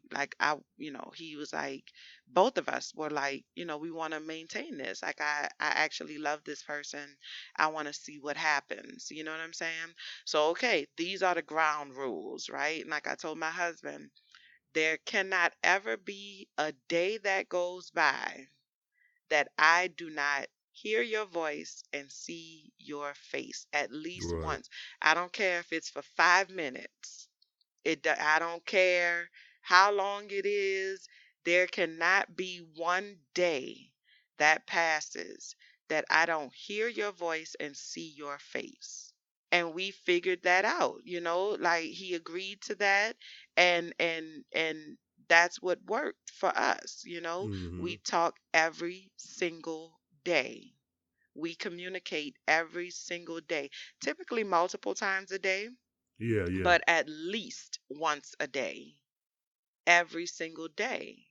was like, both of us were like, we want to maintain this. Like, I actually love this person. I want to see what happens. You know what I'm saying? So, okay, these are the ground rules, right? And like I told my husband, there cannot ever be a day that goes by that I do not hear your voice and see your face at least Right. once. I don't care if it's for 5 minutes. I don't care how long it is. There cannot be one day that passes that I don't hear your voice and see your face. And we figured that out. Like, he agreed to that, and that's what worked for us. Mm-hmm. We talk every single day. We communicate every single day, typically multiple times a day, Yeah, yeah. but at least once a day, every single day.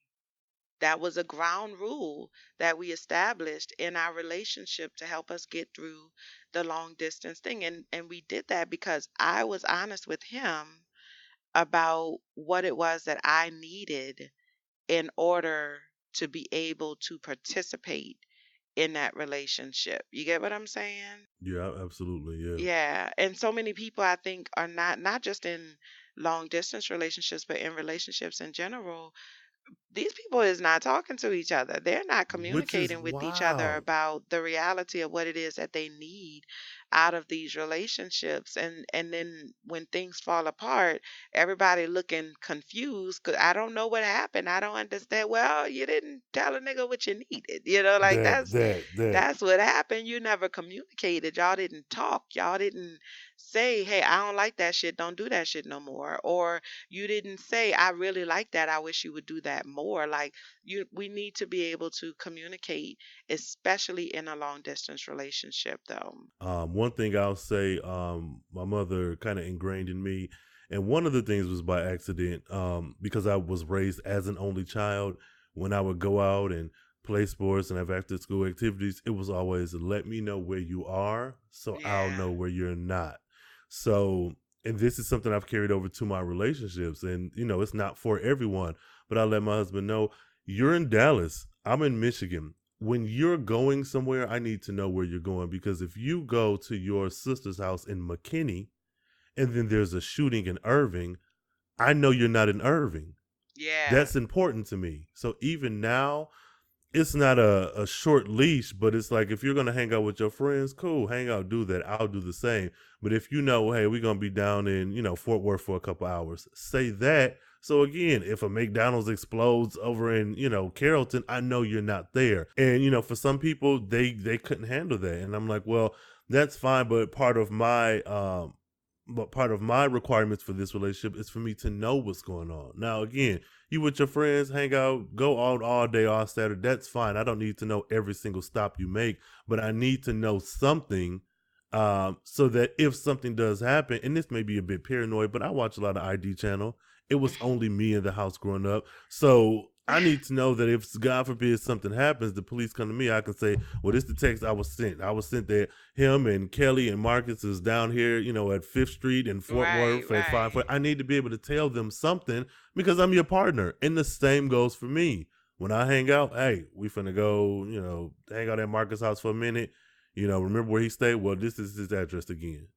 That was a ground rule that we established in our relationship to help us get through the long distance thing. And we did that because I was honest with him about what it was that I needed in order to be able to participate in that relationship. You get what I'm saying? Yeah, absolutely. Yeah. Yeah. And so many people I think are not just in long distance relationships, but in relationships in general, these people is not talking to each other. They're not Which is communicating with each other wild. about the reality of what it is that they need out of these relationships. And then when things fall apart, everybody looking confused because I don't know what happened. I don't understand. Well, you didn't tell a nigga what you needed. Like That. that's what happened. You never communicated. Y'all didn't talk. Y'all didn't say, "Hey, I don't like that shit. Don't do that shit no more." Or you didn't say, "I really like that. I wish you would do that more." Like we need to be able to communicate, especially in a long distance relationship though. One thing I'll say, my mother kind of ingrained in me, and one of the things was by accident, because I was raised as an only child. When I would go out and play sports and have after school activities, it was always let me know where you are so I'll Yeah. know where you're not. So, and this is something I've carried over to my relationships, and it's not for everyone, but I let my husband know you're in Dallas, I'm in Michigan. When you're going somewhere, I need to know where you're going, because if you go to your sister's house in McKinney and then there's a shooting in Irving, I know you're not in Irving. Yeah. That's important to me. So even now, it's not a short leash, but it's like if you're gonna hang out with your friends, cool, hang out, do that. I'll do the same. But if you know, hey, we're gonna be down in Fort Worth for a couple hours, say that. So again, if a McDonald's explodes over in Carrollton, I know you're not there. And for some people, they couldn't handle that, and I'm like, well, that's fine. But part of my requirements for this relationship is for me to know what's going on. Now, again, you with your friends, hang out, go out all day, all Saturday. That's fine. I don't need to know every single stop you make, but I need to know something, so that if something does happen, and this may be a bit paranoid, but I watch a lot of ID channel. It was only me in the house growing up. So I need to know that if, God forbid, something happens, the police come to me, I can say, well, this is the text I was sent. I was sent that him and Kelly and Marcus is down here, at 5th Street in Fort Right, Worth at 5 right. foot. I need to be able to tell them something because I'm your partner. And the same goes for me. When I hang out, hey, we finna go, hang out at Marcus' house for a minute. Remember where he stayed? Well, this is his address again.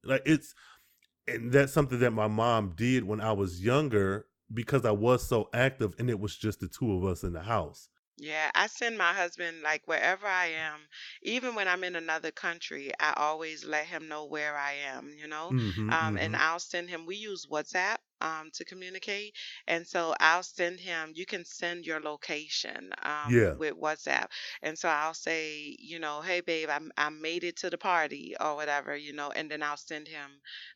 And that's something that my mom did when I was younger because I was so active and it was just the two of us in the house. Yeah, I send my husband like wherever I am, even when I'm in another country, I always let him know where I am. Mm-hmm. And Mm-hmm. I'll send him, we use WhatsApp to communicate. And so I'll send him, you can send your location Yeah. with WhatsApp. And so I'll say, hey babe, I made it to the party or whatever, and then I'll send him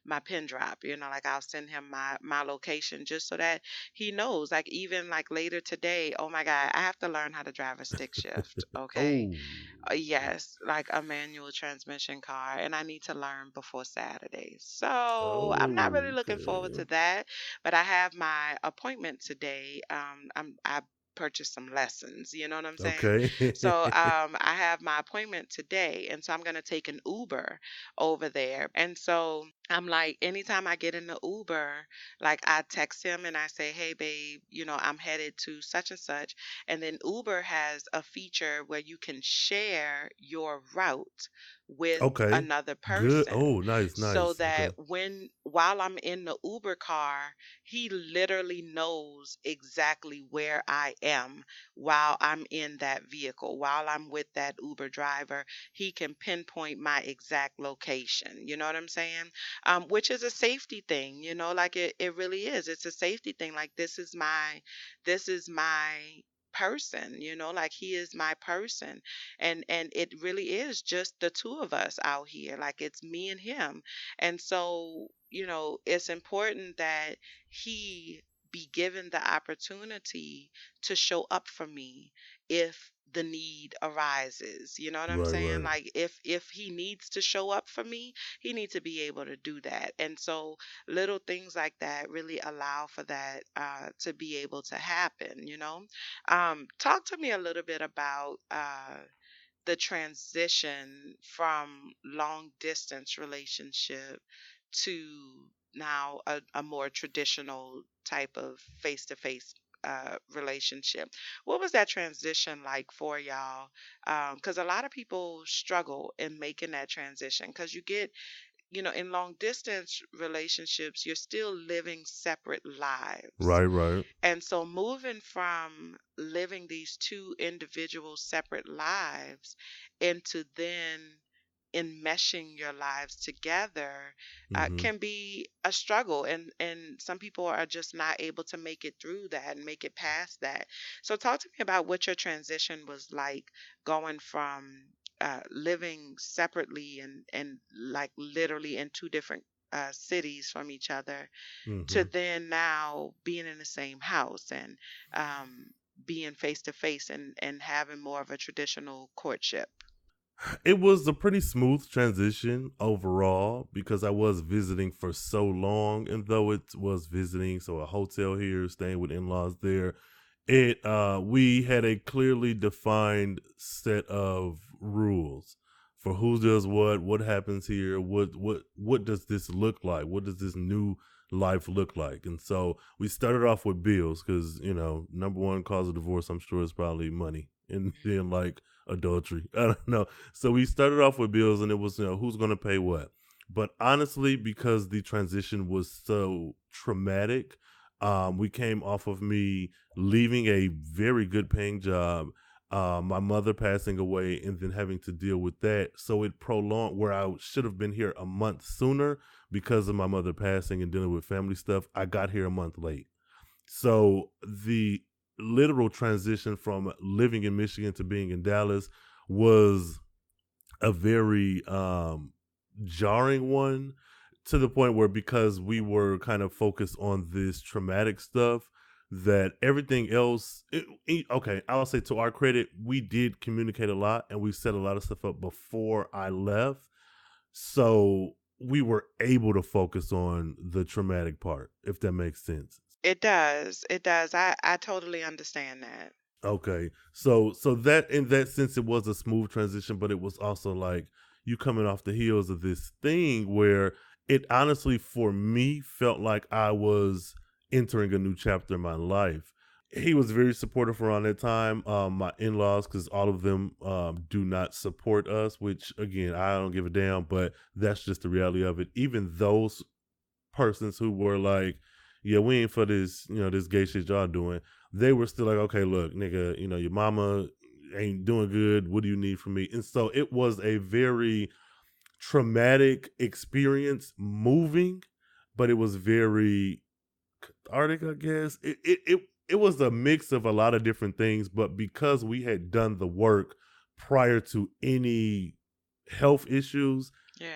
my pin drop, like I'll send him my location just so that he knows, like even like later today, oh my God, I have to learn how to drive a stick shift. Okay. Oh. Yes, like a manual transmission car, and I need to learn before Saturday. So I'm not really looking forward Okay. to that, but I have my appointment today. I purchased some lessons, you know what I'm saying? Okay. So I have my appointment today, and so I'm gonna take an Uber over there. And so I'm like, anytime I get in the Uber, like I text him and I say, hey babe, I'm headed to such and such. And then Uber has a feature where you can share your route with Okay. another Good. person Oh, nice, so nice. that Okay. while I'm in the Uber car, he literally knows exactly where I am while I'm in that vehicle, while I'm with that Uber driver. He can pinpoint my exact location. You know what I'm saying? Which is a safety thing, like it really is. It's a safety thing. Like this is my person, like he is my person. And it really is just the two of us out here. Like it's me and him. And so, it's important that he be given the opportunity to show up for me if the need arises. You know what I'm Right, saying? right. Like if he needs to show up for me, he needs to be able to do that. And so little things like that really allow for that to be able to happen, you know? Talk to me a little bit about the transition from long distance relationship to now a more traditional type of face to face relationship. What was that transition like for y'all? Because a lot of people struggle in making that transition because you get, in long distance relationships, you're still living separate lives. Right, right. And so moving from living these two individual separate lives into then enmeshing your lives together Hmm. can be a struggle, and some people are just not able to make it through that and make it past that. So talk to me about what your transition was like, going from living separately and like literally in two different cities from each other, to Hmm. then now being in the same house and um, being face to face and having more of a traditional courtship. It was a pretty smooth transition overall because I was visiting for so long, and though it was visiting, so a hotel here, staying with in-laws there, it we had a clearly defined set of rules for who does what happens here, what does this look like, what does this new life look like. And so we started off with bills because number one cause of divorce, I'm sure, is probably money, and then like adultery. I don't know. So we started off with bills, and it was who's going to pay what. But honestly, because the transition was so traumatic, we came off of me leaving a very good paying job, my mother passing away, and then having to deal with that. So it prolonged where I should have been here a month sooner because of my mother passing and dealing with family stuff. I got here a month late. So the literal transition from living in Michigan to being in Dallas was a very jarring one, to the point where, because we were kind of focused on this traumatic stuff, that everything else okay, I'll say, to our credit, we did communicate a lot and we set a lot of stuff up before I left, so we were able to focus on the traumatic part, if that makes sense. It does. It does. I totally understand that. Okay. So that, in that sense, it was a smooth transition, but it was also like you coming off the heels of this thing where it honestly, for me, felt like I was entering a new chapter in my life. He was very supportive around that time. My in-laws, because all of them do not support us, which again, I don't give a damn, but that's just the reality of it. Even those persons who were like, yeah, we ain't for this, this gay shit y'all doing, they were still like, okay, look, nigga, your mama ain't doing good. What do you need from me? And so it was a very traumatic experience moving, but it was very cathartic, I guess. It was a mix of a lot of different things, but because we had done the work prior to any health issues, Yeah.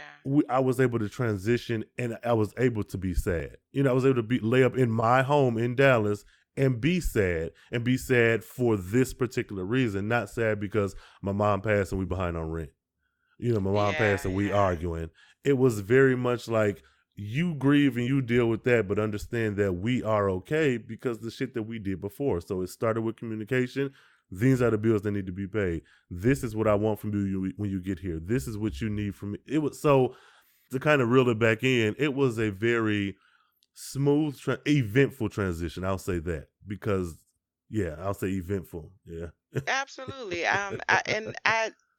I was able to transition, and I was able to be sad. I was able to lay up in my home in Dallas and be sad for this particular reason, not sad because my mom passed and we behind on rent. My mom passed Yeah, and we yeah. arguing. It was very much like, you grieve and you deal with that, but understand that we are okay because the shit that we did before. So it started with communication. These are the bills that need to be paid. This is what I want from you when you get here. This is what you need from me. It was so, to kind of reel it back in, it was a very smooth, eventful transition. I'll say that because, yeah, I'll say eventful. Yeah. Absolutely.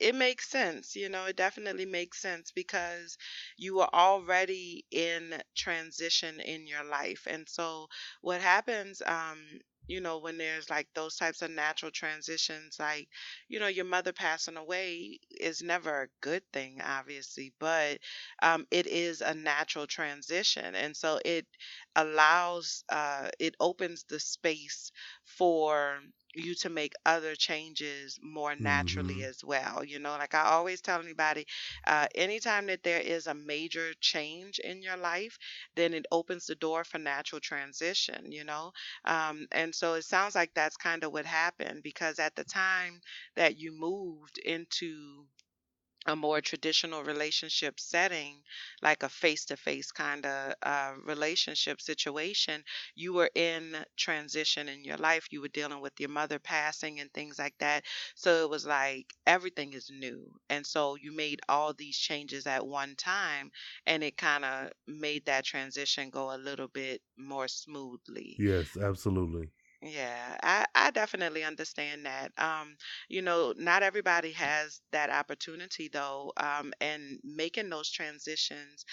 It makes sense. It definitely makes sense because you were already in transition in your life. And so what happens, when there's like those types of natural transitions, like, your mother passing away is never a good thing, obviously, but it is a natural transition. And so allows it opens the space for you to make other changes more naturally Mm-hmm. as well. Like I always tell anybody, anytime that there is a major change in your life, then it opens the door for natural transition. And so it sounds like that's kind of what happened, because at the time that you moved into a more traditional relationship setting, like a face to face kind of relationship situation, you were in transition in your life. You were dealing with your mother passing and things like that. So it was like everything is new. And so you made all these changes at one time, and it kind of made that transition go a little bit more smoothly. Yes, absolutely. Yeah, I definitely understand that. Not everybody has that opportunity though. And making those transitions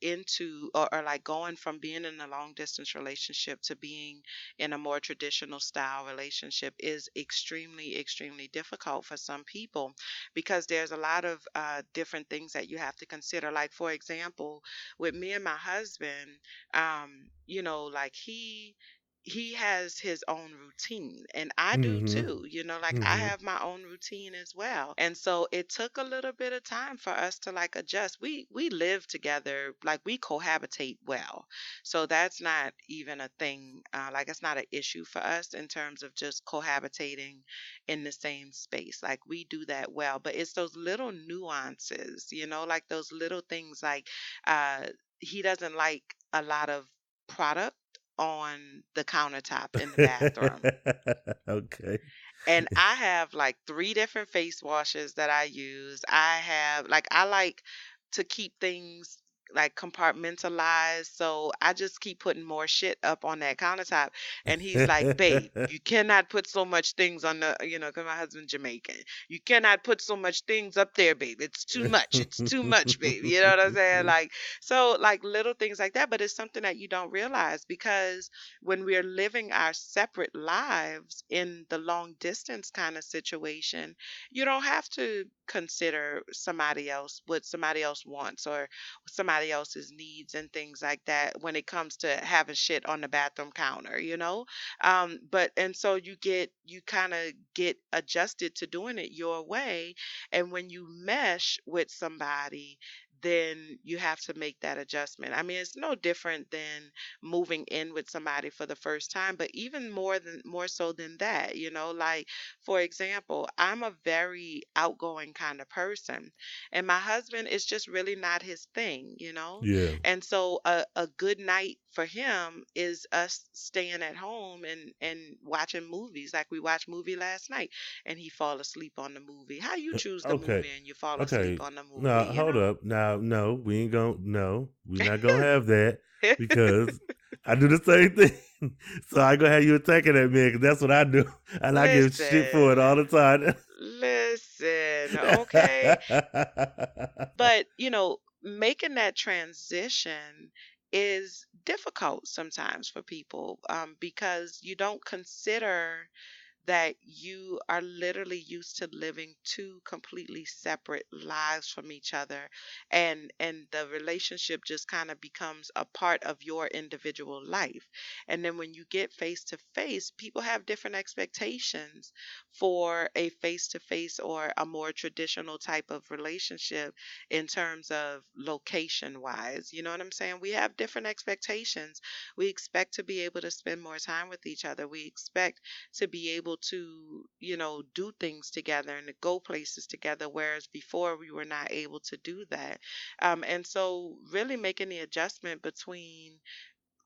into, or like going from being in a long distance relationship to being in a more traditional style relationship is extremely, extremely difficult for some people, because there's a lot of different things that you have to consider. Like, for example, with me and my husband, like he has his own routine, and I do Mm-hmm. too. Like I Mm-hmm. have my own routine as well. And so it took a little bit of time for us to like adjust. We live together, like we cohabitate well. So that's not even a thing. Like it's not an issue for us in terms of just cohabitating in the same space. Like we do that well, but it's those little nuances, like those little things like uh he doesn't like a lot of product on the countertop in the bathroom. Okay. And I have like three different face washes that I use. I like to keep things like compartmentalized. So I just keep putting more shit up on that countertop. And he's like, babe, you cannot put so much things on because my husband's Jamaican. You cannot put so much things up there, babe. It's too much. It's too much, babe. You know what I'm saying? Like, so like little things like that. But it's something that you don't realize, because when we're living our separate lives in the long distance kind of situation, you don't have to consider somebody else, what somebody else wants, or somebody else's needs and things like that when it comes to having shit on the bathroom counter. But and so you kind of get adjusted to doing it your way. And when you mesh with somebody, then you have to make that adjustment. I mean, it's no different than moving in with somebody for the first time, but even more so than that, like, for example, I'm a very outgoing kind of person, and my husband is just really not his thing. Yeah. And so a good night for him is us staying at home and watching movies. Like we watched movie last night, and he fall asleep on the movie. How you choose the Okay. movie and you fall asleep Okay. on the Now movie, hold up. Now, no, we ain't gonna. No, we not gonna have that because I do the same thing. So I gonna have you attacking that man because that's what I do, and I give shit for it Listen, all the time. listen, okay? But, making that transition is difficult sometimes for people, because you don't consider that you are literally used to living two completely separate lives from each other, and the relationship just kind of becomes a part of your individual life. And then when you get face to face, people have different expectations for a face to face or a more traditional type of relationship in terms of location wise. You know what I'm saying? We have different expectations. We expect to be able to spend more time with each other. We expect to be able to, do things together and to go places together, whereas before we were not able to do that. And so, really making the adjustment between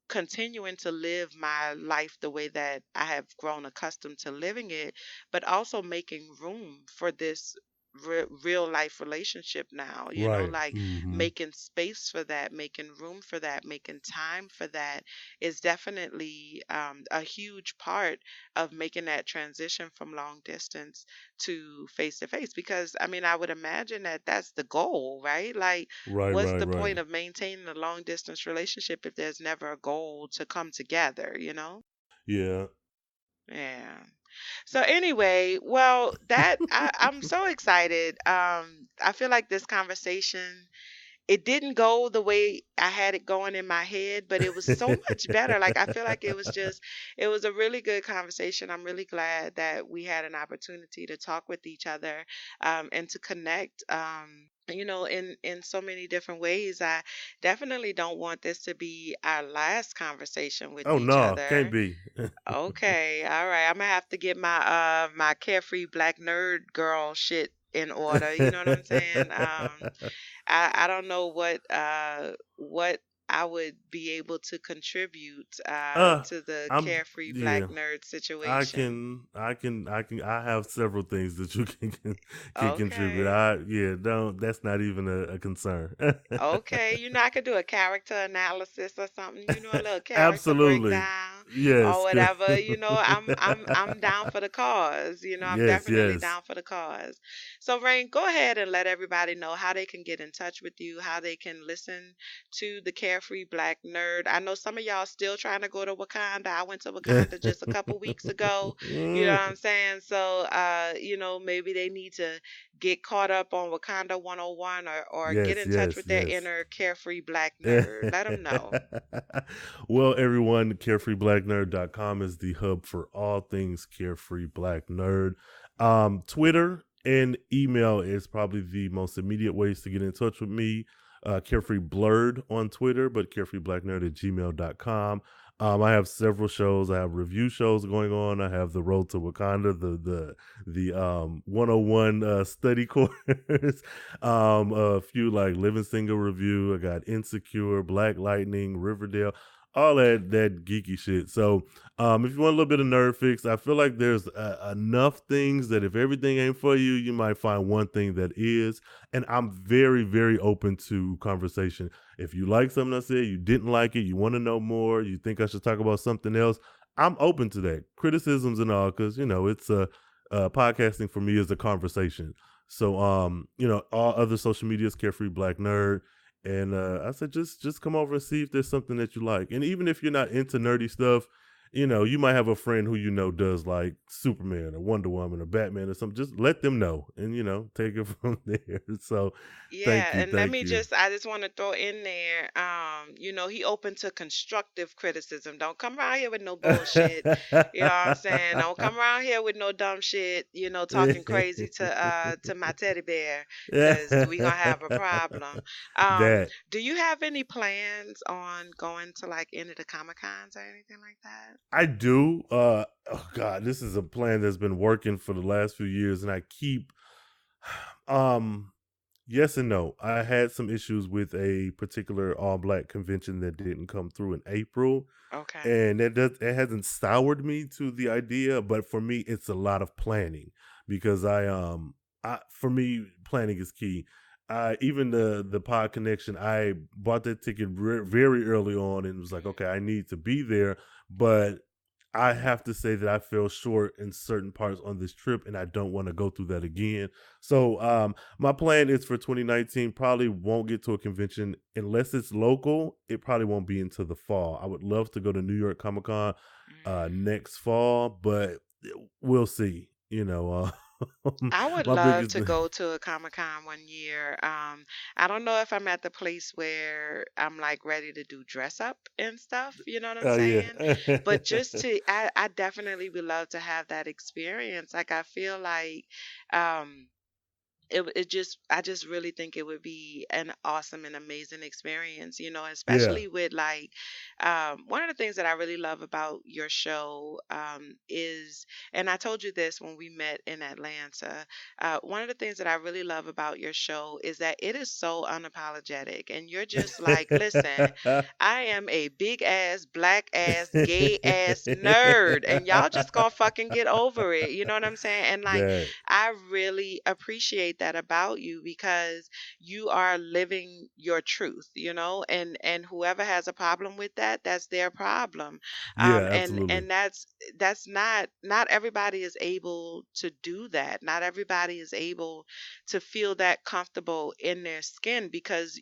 continuing to live my life the way that I have grown accustomed to living it, but also making room for this real life relationship now, Right. like Mm-hmm. making space for that, making room for that, making time for that is definitely a huge part of making that transition from long distance to face. Because, I mean, I would imagine that that's the goal, right? Like, Right. what's Right. the Right. point of maintaining a long distance relationship if there's never a goal to come together? Yeah. Yeah. So anyway, well, I'm so excited. I feel like this conversation it didn't go the way I had it going in my head, but it was so much better. Like I feel like it was a really good conversation. I'm really glad that we had an opportunity to talk with each other, and to connect. In so many different ways. I definitely don't want this to be our last conversation with Oh each no, can't other. be. Okay, all right. I'm gonna have to get my carefree black nerd girl shit in order. You know what I'm saying? I don't know what I would be able to contribute uh, to the I'm carefree black yeah. nerd I situation. can, I can, I can. I have several things that you can contribute. Okay. I yeah, don't. That's not even a concern. Okay, I could do a character analysis or something, a little character Absolutely, breakdown or yes, whatever. I'm down for the cause. I'm yes, definitely yes. down for the cause. So Rain, go ahead and let everybody know how they can get in touch with you, how they can listen to the Carefree Black Nerd. I know some of y'all still trying to go to Wakanda. I went to Wakanda just a couple weeks ago. You know what I'm saying? So maybe they need to get caught up on Wakanda 101, or get Yes, in touch yes, with their yes. inner carefree black nerd. Let them know. Well, everyone, carefreeblacknerd.com is the hub for all things carefree black nerd. Twitter and email is probably the most immediate ways to get in touch with me. Carefree Blurred on Twitter, but carefreeblacknerd at gmail.com. I have several shows. I have review shows going on. I have the Road to Wakanda, the 101 study course. A few like Living Single review. I got Insecure, Black Lightning, Riverdale, all that geeky shit. So if you want a little bit of nerd fix, I feel like there's enough things that if everything ain't for you, you might find one thing that is. And I'm very, very open to conversation. If you like something I said, you didn't like it, you want to know more, you think I should talk about something else, I'm open to that. Criticisms and all, because it's podcasting for me is a conversation. So all other social medias, Carefree Black Nerd. And I said just come over and see if there's something that you like. And even if you're not into nerdy stuff, you might have a friend who does like Superman or Wonder Woman or Batman or something. Just let them know and take it from there. So Yeah, and thank you. I just want to throw in there, he open to constructive criticism. Don't come around here with no bullshit. You know what I'm saying? Don't come around here with no dumb shit, talking crazy to my teddy bear, because we gonna have a problem. That Do you have any plans on going to like any of the Comic Cons or anything like that? I do. Oh God, this is a plan that's been working for the last few years, and I keep um yes and no. I had some issues with a particular all black convention that didn't come through in April, Okay. and it hasn't soured me to the idea, but for me it's a lot of planning because I for me planning is key. Even the pod connection, I bought that ticket very early on and was like, okay, I need to be there, but I have to say that I fell short in certain parts on this trip, and I don't want to go through that again. So, my plan is for 2019. Probably won't get to a convention unless it's local. It probably won't be until the fall. I would love to go to New York Comic Con Mm. next fall, but we'll see. I would My love biggest to go to a Comic Con one year. I don't know if I'm at the place where I'm like ready to do dress up and stuff, you know what I'm oh yeah. saying? But I definitely would love to have that experience. Like I feel like, um, it just I just really think it would be an awesome and amazing experience, Yeah. especially with like, one of the things that I really love about your show, is, and I told you this when we met in Atlanta, one of the things that I really love about your show is that it is so unapologetic, and you're just like, listen, I am a big ass black ass gay ass nerd, and y'all just gonna fucking get over it, you know what I'm saying? And like, that I really appreciate that about you, because you are living your truth, and whoever has a problem with that, that's their problem. yeah, And absolutely. not everybody is able to do that. Not everybody is able to feel that comfortable in their skin, because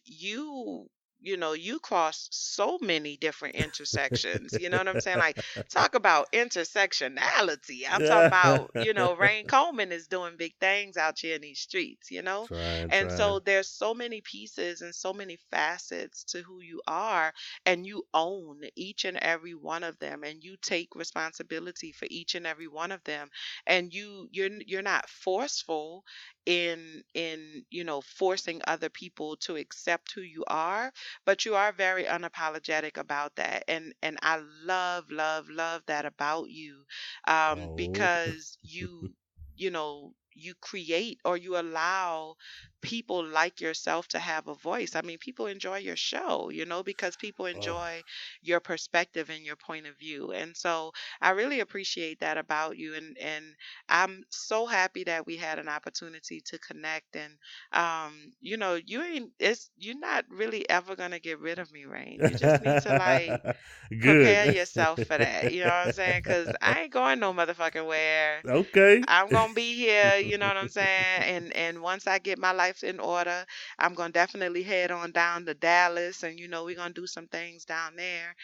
you cross so many different intersections. You know what I'm saying? Like, talk about intersectionality. I'm talking about, Rhayne Coleman is doing big things out here in these streets. Trying, And so trying. there's so many pieces and so many facets to who you are, and you own each and every one of them, and you take responsibility for each and every one of them. And you're not forceful in forcing other people to accept who you are, but you are very unapologetic about that. And I love that about you, Oh, because you create, or you allow people like yourself to have a voice. I mean, people enjoy your show, because people oh, enjoy your perspective and your point of view. And so I really appreciate that about you. And I'm so happy that we had an opportunity to connect. And you're not really ever gonna get rid of me, Rain. You just need to, like, prepare good. yourself for that. You know what I'm saying? Because I ain't going no motherfucking where. Okay. I'm gonna be here, you know what I'm saying? And once I get my life in order, I'm gonna definitely head on down to Dallas, and we're gonna do some things down there.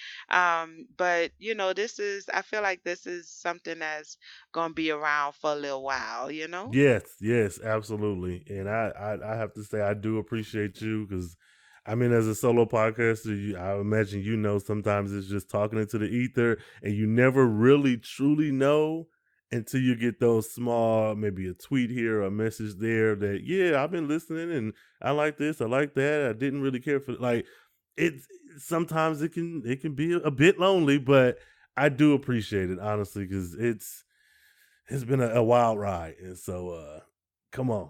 But I feel like this is something that's gonna be around for a little while. Yes, yes, absolutely. And I have to say I do appreciate you because I mean, as a solo podcaster, I imagine sometimes it's just talking into the ether, and you never really truly know until you get those small, maybe a tweet here, a message there that yeah, I've been listening and I like this, I like that. I didn't really care for like it's sometimes it can be a bit lonely, but I do appreciate it honestly because it's been a wild ride, and so come on.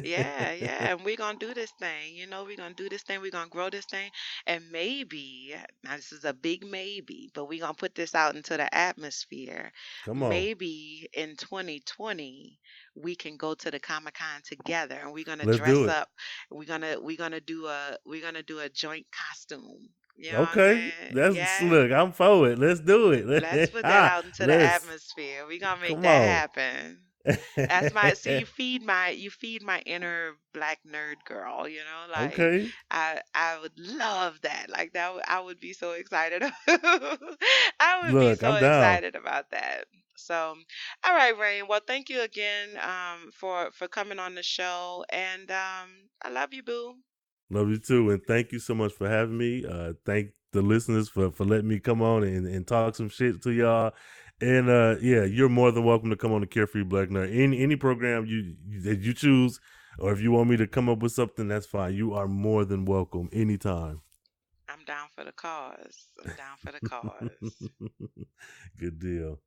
Yeah, yeah, and we're gonna do this thing. We're gonna do this thing. We're gonna grow this thing, and maybe, now this is a big maybe, but we're gonna put this out into the atmosphere. Come on, Maybe in 2020 we can go to the Comic Con together, and we're gonna let's do dress it. up. We're gonna do a joint costume. You know what I'm Okay, saying? that's Yeah. look. I'm for it. Let's do Let's it. put that out into the Let's atmosphere. We're gonna make come that on. happen. That's my see, you feed my inner black nerd girl, like, Okay, I would love that. Like, I would be so excited. I would be look, so I'm down. excited about that. So, all right, Rain. Well, thank you again, for coming on the show, and I love you, boo. Love you too, and thank you so much for having me. Thank the listeners for letting me come on and talk some shit to y'all. And yeah, you're more than welcome to come on the Carefree Black Nerd. Any program that you choose, or if you want me to come up with something, that's fine. You are more than welcome anytime. I'm down for the cause. I'm down for the cause. Good deal.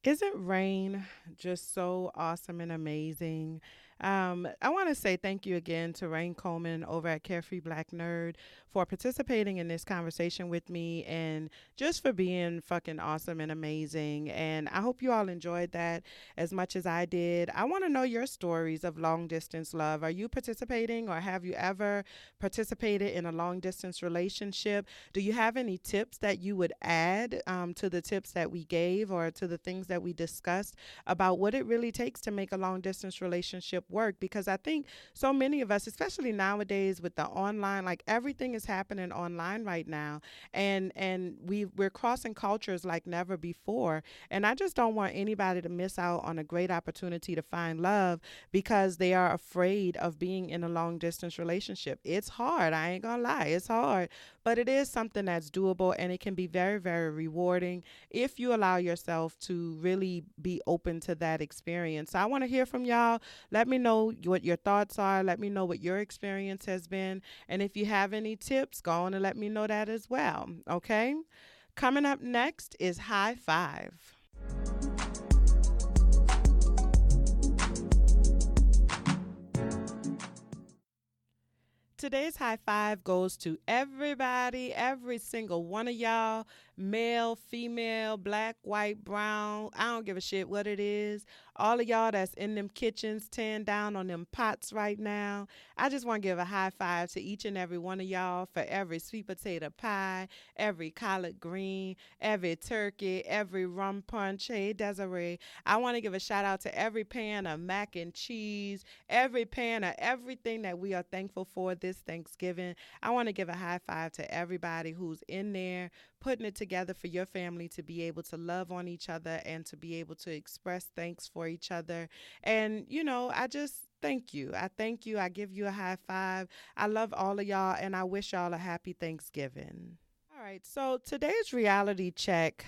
Isn't Rain just so awesome and amazing? I want to say thank you again to Rhayne Coleman over at Carefree Black Nerd for participating in this conversation with me and just for being fucking awesome and amazing. And I hope you all enjoyed that as much as I did. I want to know your stories of long distance love. Are you participating or have you ever participated in a long distance relationship? Do you have any tips that you would add to the tips that we gave or to the things that we discussed about what it really takes to make a long distance relationship work? Because I think so many of us, especially nowadays with the online, like everything is happening online right now, and we're crossing cultures like never before. And I just don't want anybody to miss out on a great opportunity to find love because they are afraid of being in a long distance relationship. It's hard. I ain't gonna lie. It's hard, but it is something that's doable and it can be very, very rewarding if you allow yourself to really be open to that experience. So I want to hear from y'all. Let me know what your thoughts are. Let me know what your experience has been. And if you have any tips, go on and let me know that as well. Okay? Coming up next is High Five. Today's high five goes to everybody, every single one of y'all, male, female, black, white, brown. I don't give a shit what it is. All of y'all that's in them kitchens, tearing down on them pots right now. I just want to give a high five to each and every one of y'all for every sweet potato pie, every collard green, every turkey, every rum punch. Hey, Desiree. I want to give a shout out to every pan of mac and cheese, every pan of everything that we are thankful for this this Thanksgiving. I want to give a high five to everybody who's in there putting it together for your family to be able to love on each other and to be able to express thanks for each other. And, I just thank you. I thank you. I give you a high five. I love all of y'all, and I wish y'all a happy Thanksgiving. All right. So today's reality check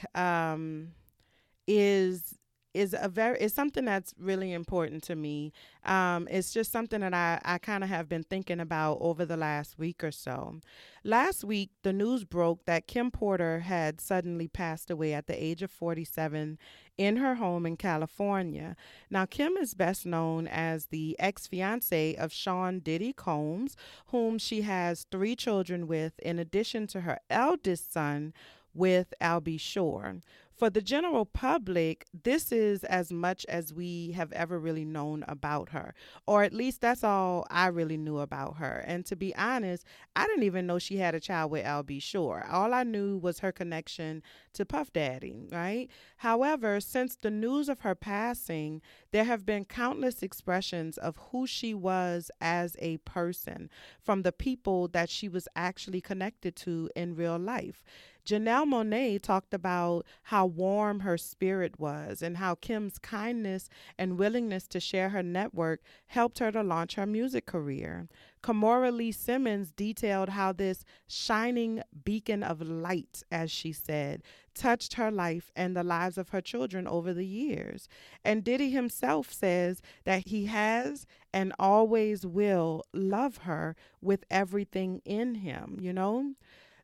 is is something that's really important to me. It's just something that I kind of have been thinking about over the last week or so. Last week, the news broke that Kim Porter had suddenly passed away at the age of 47 in her home in California. Now, Kim is best known as the ex-fiance of Sean Diddy Combs, whom she has 3 children with, in addition to her eldest son with Albie Shore. For the general public, this is as much as we have ever really known about her, or at least that's all I really knew about her. And to be honest, I didn't even know she had a child with Albie Shore. All I knew was her connection to Puff Daddy, right? However, since the news of her passing, there have been countless expressions of who she was as a person from the people that she was actually connected to in real life. Janelle Monáe talked about how warm her spirit was and how Kim's kindness and willingness to share her network helped her to launch her music career. Kamora Lee Simmons detailed how this shining beacon of light, as she said, touched her life and the lives of her children over the years. And Diddy himself says that he has and always will love her with everything in him.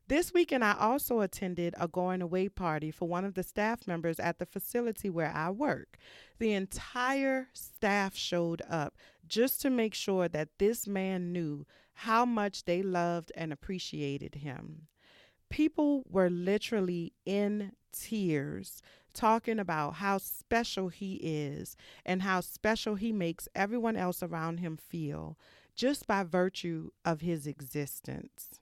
This weekend, I also attended a going away party for one of the staff members at the facility where I work. The entire staff showed up just to make sure that this man knew how much they loved and appreciated him. People were literally in tears talking about how special he is and how special he makes everyone else around him feel just by virtue of his existence.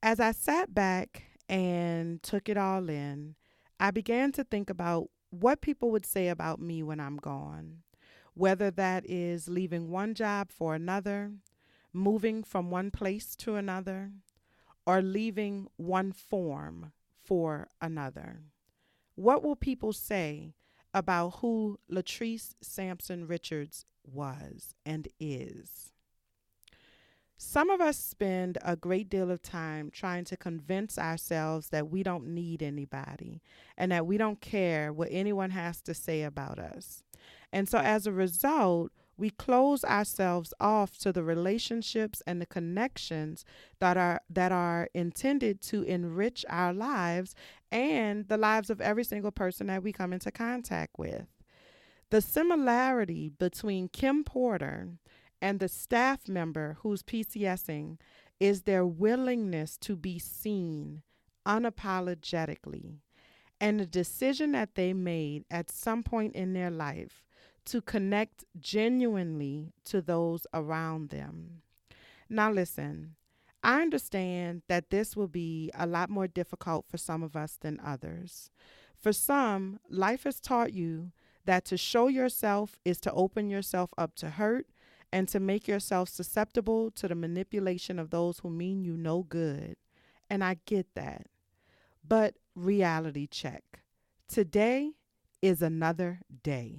As I sat back and took it all in, I began to think about what people would say about me when I'm gone, whether that is leaving one job for another, moving from one place to another, or leaving one form for another. What will people say about who Latrice Sampson Richards was and is? Some of us spend a great deal of time trying to convince ourselves that we don't need anybody and that we don't care what anyone has to say about us. And so as a result, we close ourselves off to the relationships and the connections that are intended to enrich our lives and the lives of every single person that we come into contact with. The similarity between Kim Porter and the staff member who's PCSing is their willingness to be seen unapologetically and the decision that they made at some point in their life to connect genuinely to those around them. Now listen, I understand that this will be a lot more difficult for some of us than others. For some, life has taught you that to show yourself is to open yourself up to hurt and to make yourself susceptible to the manipulation of those who mean you no good. And I get that. But reality check. Today is another day.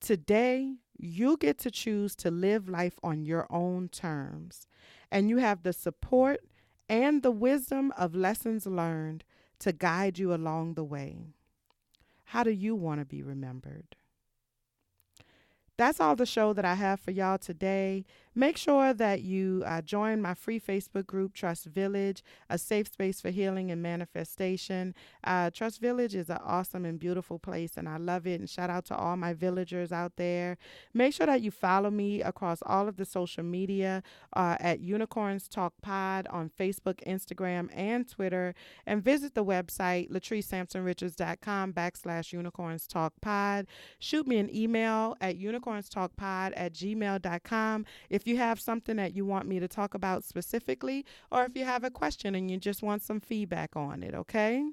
Today, you get to choose to live life on your own terms. And you have the support and the wisdom of lessons learned to guide you along the way. How do you want to be remembered? That's all the show that I have for y'all today. Make sure that you join my free Facebook group, Trust Village, a safe space for healing and manifestation. Trust Village is an awesome and beautiful place, and I love it. And shout out to all my villagers out there. Make sure that you follow me across all of the social media at Unicorns Talk Pod on Facebook, Instagram, and Twitter. And visit the website, latricesampsonrichards.com/Unicorns Talk Pod. Shoot me an email at unicornstalkpod@gmail.com if you have something that you want me to talk about specifically, or if you have a question and you just want some feedback on it, okay?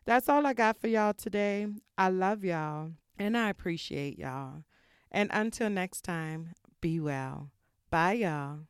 That's all I got for y'all today. I love y'all, and I appreciate y'all. And until next time, be well. Bye, y'all.